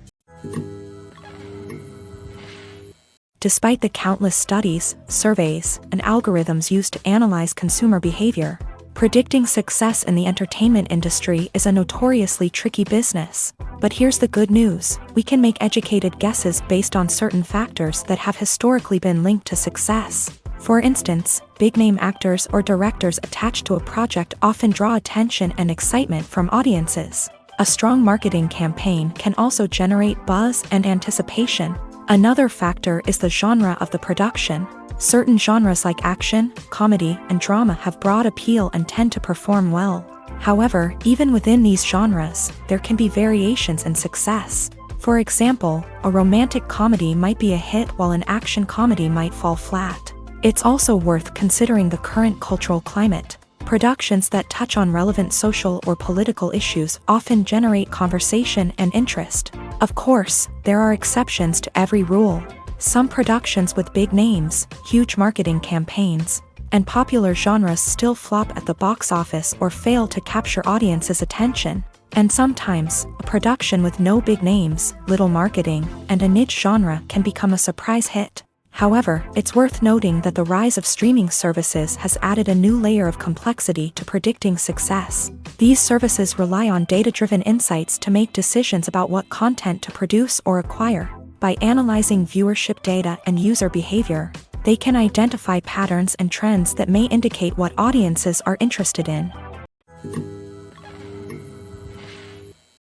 Despite the countless studies, surveys, and algorithms used to analyze consumer behavior, predicting success in the entertainment industry is a notoriously tricky business. But here's the good news: we can make educated guesses based on certain factors that have historically been linked to success. For instance, big-name actors or directors attached to a project often draw attention and excitement from audiences. A strong marketing campaign can also generate buzz and anticipation. Another factor is the genre of the production. Certain genres like action, comedy, and drama have broad appeal and tend to perform well. However, even within these genres, there can be variations in success. For example, a romantic comedy might be a hit while an action comedy might fall flat. It's also worth considering the current cultural climate. Productions that touch on relevant social or political issues often generate conversation and interest. Of course, there are exceptions to every rule. Some productions with big names, huge marketing campaigns, and popular genres still flop at the box office or fail to capture audiences' attention. And sometimes, a production with no big names, little marketing, and a niche genre can become a surprise hit. However, it's worth noting that the rise of streaming services has added a new layer of complexity to predicting success. These services rely on data-driven insights to make decisions about what content to produce or acquire. By analyzing viewership data and user behavior, they can identify patterns and trends that may indicate what audiences are interested in.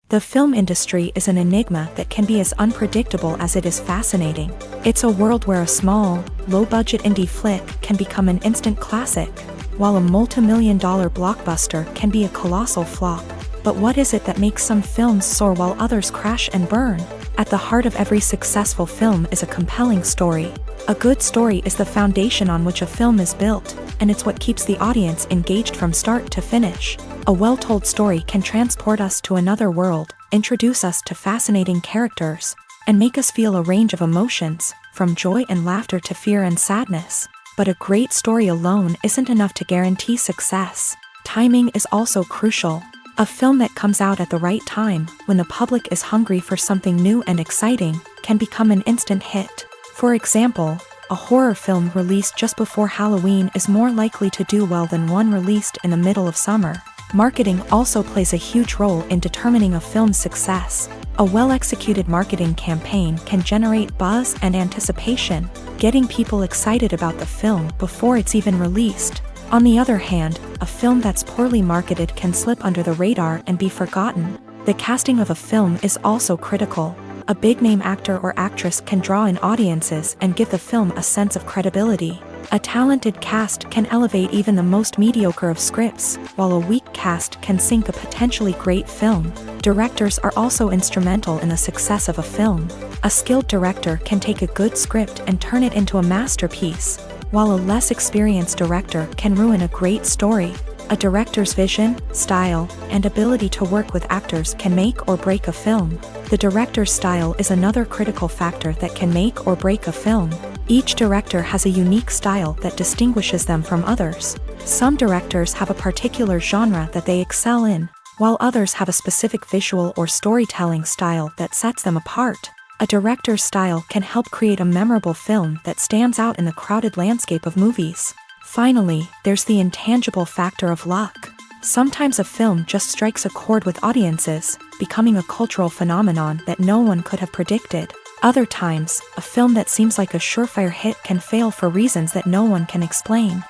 The film industry is an enigma that can be as unpredictable as it is fascinating. It's a world where a small, low-budget indie flick can become an instant classic, while a multi-million-dollar blockbuster can be a colossal flop. But what is it that makes some films soar while others crash and burn? At the heart of every successful film is a compelling story. A good story is the foundation on which a film is built, and it's what keeps the audience engaged from start to finish. A well-told story can transport us to another world, introduce us to fascinating characters, and make us feel a range of emotions, from joy and laughter to fear and sadness. But a great story alone isn't enough to guarantee success. Timing is also crucial. A film that comes out at the right time, when the public is hungry for something new and exciting, can become an instant hit. For example, a horror film released just before Halloween is more likely to do well than one released in the middle of summer. Marketing also plays a huge role in determining a film's success. A well-executed marketing campaign can generate buzz and anticipation, getting people excited about the film before it's even released. On the other hand, a film that's poorly marketed can slip under the radar and be forgotten. The casting of a film is also critical. A big-name actor or actress can draw in audiences and give the film a sense of credibility. A talented cast can elevate even the most mediocre of scripts, while a weak cast can sink a potentially great film. Directors are also instrumental in the success of a film. A skilled director can take a good script and turn it into a masterpiece, while a less experienced director can ruin a great story. A director's vision, style, and ability to work with actors can make or break a film. The director's style is another critical factor that can make or break a film. Each director has a unique style that distinguishes them from others. Some directors have a particular genre that they excel in, while others have a specific visual or storytelling style that sets them apart. A director's style can help create a memorable film that stands out in the crowded landscape of movies. Finally, there's the intangible factor of luck. Sometimes a film just strikes a chord with audiences, becoming a cultural phenomenon that no one could have predicted. Other times, a film that seems like a surefire hit can fail for reasons that no one can explain.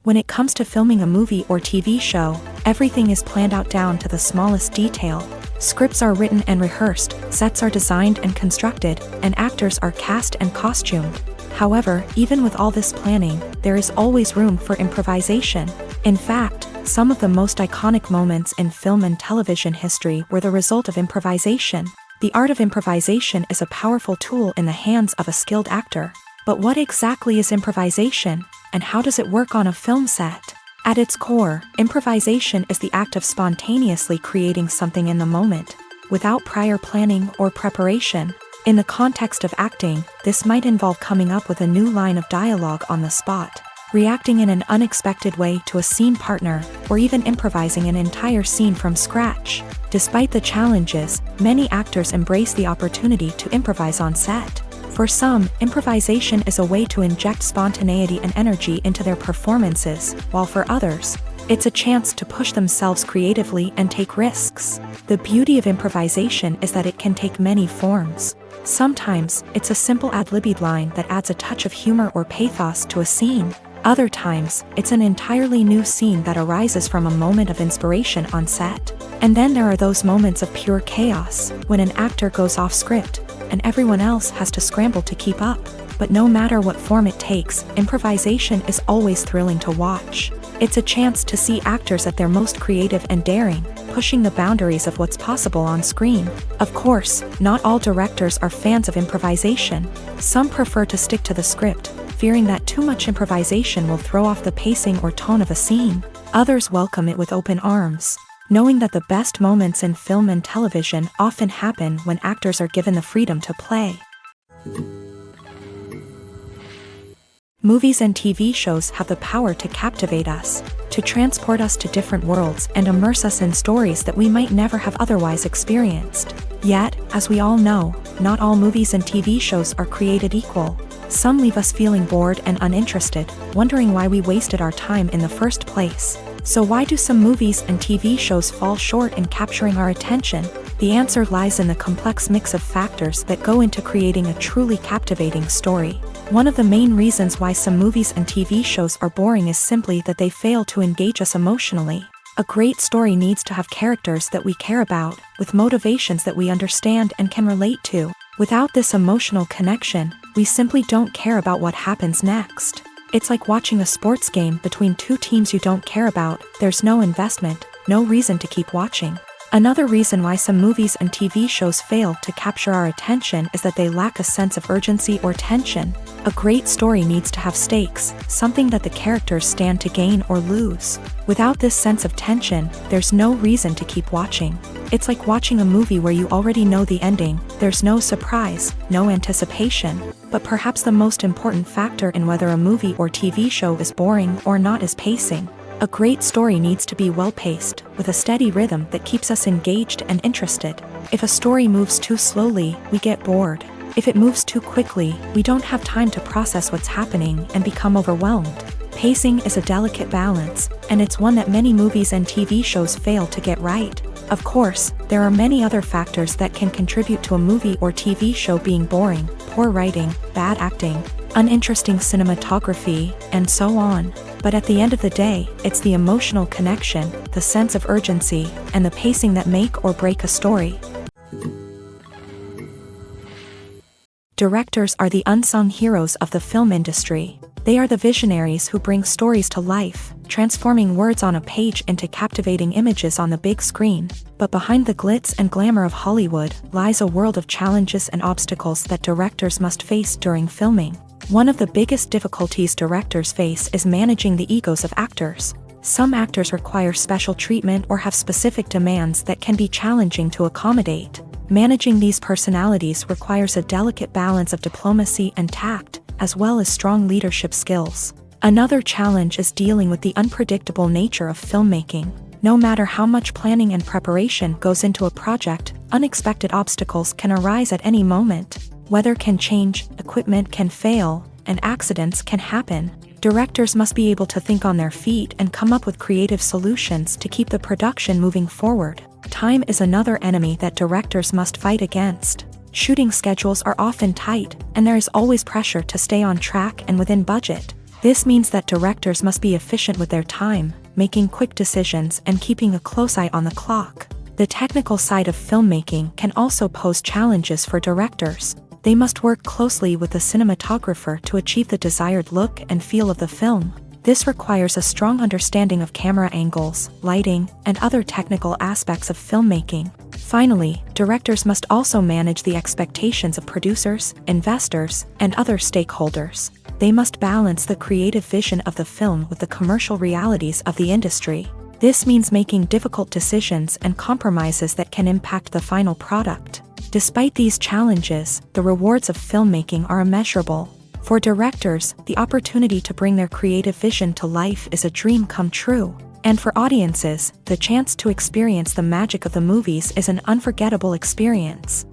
When it comes to filming a movie or TV show, everything is planned out down to the smallest detail. Scripts are written and rehearsed, sets are designed and constructed, and actors are cast and costumed. However, even with all this planning, there is always room for improvisation. In fact, some of the most iconic moments in film and television history were the result of improvisation. The art of improvisation is a powerful tool in the hands of a skilled actor. But what exactly is improvisation, and how does it work on a film set? At its core, improvisation is the act of spontaneously creating something in the moment, without prior planning or preparation. In the context of acting, this might involve coming up with a new line of dialogue on the spot, reacting in an unexpected way to a scene partner, or even improvising an entire scene from scratch. Despite the challenges, many actors embrace the opportunity to improvise on set. For some, improvisation is a way to inject spontaneity and energy into their performances, while for others, it's a chance to push themselves creatively and take risks. The beauty of improvisation is that it can take many forms. Sometimes, it's a simple ad-libbed line that adds a touch of humor or pathos to a scene. Other times, it's an entirely new scene that arises from a moment of inspiration on set. And then there are those moments of pure chaos, when an actor goes off script, and everyone else has to scramble to keep up. But no matter what form it takes, improvisation is always thrilling to watch. It's a chance to see actors at their most creative and daring, pushing the boundaries of what's possible on screen. Of course, not all directors are fans of improvisation. Some prefer to stick to the script, fearing that too much improvisation will throw off the pacing or tone of a scene. Others welcome it with open arms, knowing that the best moments in film and television often happen when actors are given the freedom to play. Movies and TV shows have the power to captivate us, to transport us to different worlds and immerse us in stories that we might never have otherwise experienced. Yet, as we all know, not all movies and TV shows are created equal. Some leave us feeling bored and uninterested, wondering why we wasted our time in the first place. So why do some movies and TV shows fall short in capturing our attention? The answer lies in the complex mix of factors that go into creating a truly captivating story. One of the main reasons why some movies and TV shows are boring is simply that they fail to engage us emotionally. A great story needs to have characters that we care about, with motivations that we understand and can relate to. Without this emotional connection, we simply don't care about what happens next. It's like watching a sports game between two teams you don't care about. There's no investment, no reason to keep watching. Another reason why some movies and TV shows fail to capture our attention is that they lack a sense of urgency or tension. A great story needs to have stakes, something that the characters stand to gain or lose. Without this sense of tension, there's no reason to keep watching. It's like watching a movie where you already know the ending. There's no surprise, no anticipation. But perhaps the most important factor in whether a movie or TV show is boring or not is pacing. A great story needs to be well-paced, with a steady rhythm that keeps us engaged and interested. If a story moves too slowly, we get bored. If it moves too quickly, we don't have time to process what's happening and become overwhelmed. Pacing is a delicate balance, and it's one that many movies and TV shows fail to get right. Of course, there are many other factors that can contribute to a movie or TV show being boring: poor writing, bad acting, uninteresting cinematography, and so on. But at the end of the day, it's the emotional connection, the sense of urgency, and the pacing that make or break a story. Directors are the unsung heroes of the film industry. They are the visionaries who bring stories to life, transforming words on a page into captivating images on the big screen. But behind the glitz and glamour of Hollywood lies a world of challenges and obstacles that directors must face during filming. One of the biggest difficulties directors face is managing the egos of actors. Some actors require special treatment or have specific demands that can be challenging to accommodate. Managing these personalities requires a delicate balance of diplomacy and tact, as well as strong leadership skills. Another challenge is dealing with the unpredictable nature of filmmaking. No matter how much planning and preparation goes into a project, unexpected obstacles can arise at any moment. Weather can change, equipment can fail, and accidents can happen. Directors must be able to think on their feet and come up with creative solutions to keep the production moving forward. Time is another enemy that directors must fight against. Shooting schedules are often tight, and there is always pressure to stay on track and within budget. This means that directors must be efficient with their time, making quick decisions and keeping a close eye on the clock. The technical side of filmmaking can also pose challenges for directors. They must work closely with the cinematographer to achieve the desired look and feel of the film. This requires a strong understanding of camera angles, lighting, and other technical aspects of filmmaking. Finally, directors must also manage the expectations of producers, investors, and other stakeholders. They must balance the creative vision of the film with the commercial realities of the industry. This means making difficult decisions and compromises that can impact the final product. Despite these challenges, the rewards of filmmaking are immeasurable. For directors, the opportunity to bring their creative vision to life is a dream come true. And for audiences, the chance to experience the magic of the movies is an unforgettable experience.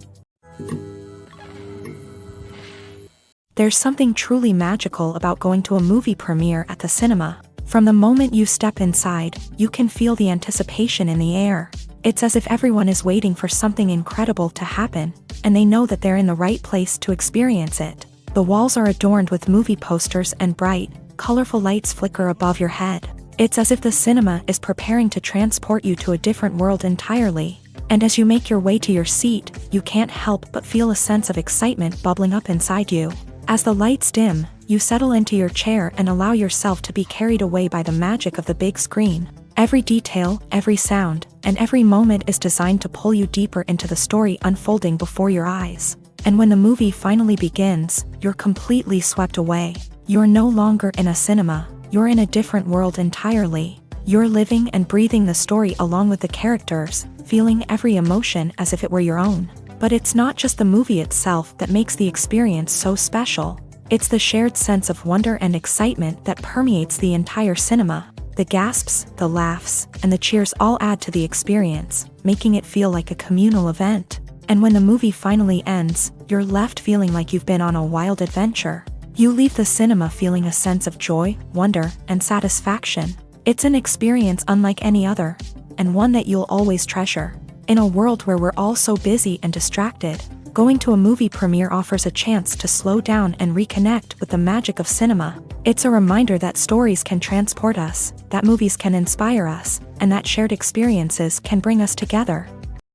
There's something truly magical about going to a movie premiere at the cinema. From the moment you step inside, you can feel the anticipation in the air. It's as if everyone is waiting for something incredible to happen, and they know that they're in the right place to experience it. The walls are adorned with movie posters and bright, colorful lights flicker above your head. It's as if the cinema is preparing to transport you to a different world entirely. And as you make your way to your seat, you can't help but feel a sense of excitement bubbling up inside you. As the lights dim, you settle into your chair and allow yourself to be carried away by the magic of the big screen. Every detail, every sound, and every moment is designed to pull you deeper into the story unfolding before your eyes. And when the movie finally begins, you're completely swept away. You're no longer in a cinema, you're in a different world entirely. You're living and breathing the story along with the characters, feeling every emotion as if it were your own. But it's not just the movie itself that makes the experience so special. It's the shared sense of wonder and excitement that permeates the entire cinema. The gasps, the laughs, and the cheers all add to the experience, making it feel like a communal event. And when the movie finally ends, you're left feeling like you've been on a wild adventure. You leave the cinema feeling a sense of joy, wonder, and satisfaction. It's an experience unlike any other, and one that you'll always treasure. In a world where we're all so busy and distracted, going to a movie premiere offers a chance to slow down and reconnect with the magic of cinema. It's a reminder that stories can transport us, that movies can inspire us, and that shared experiences can bring us together.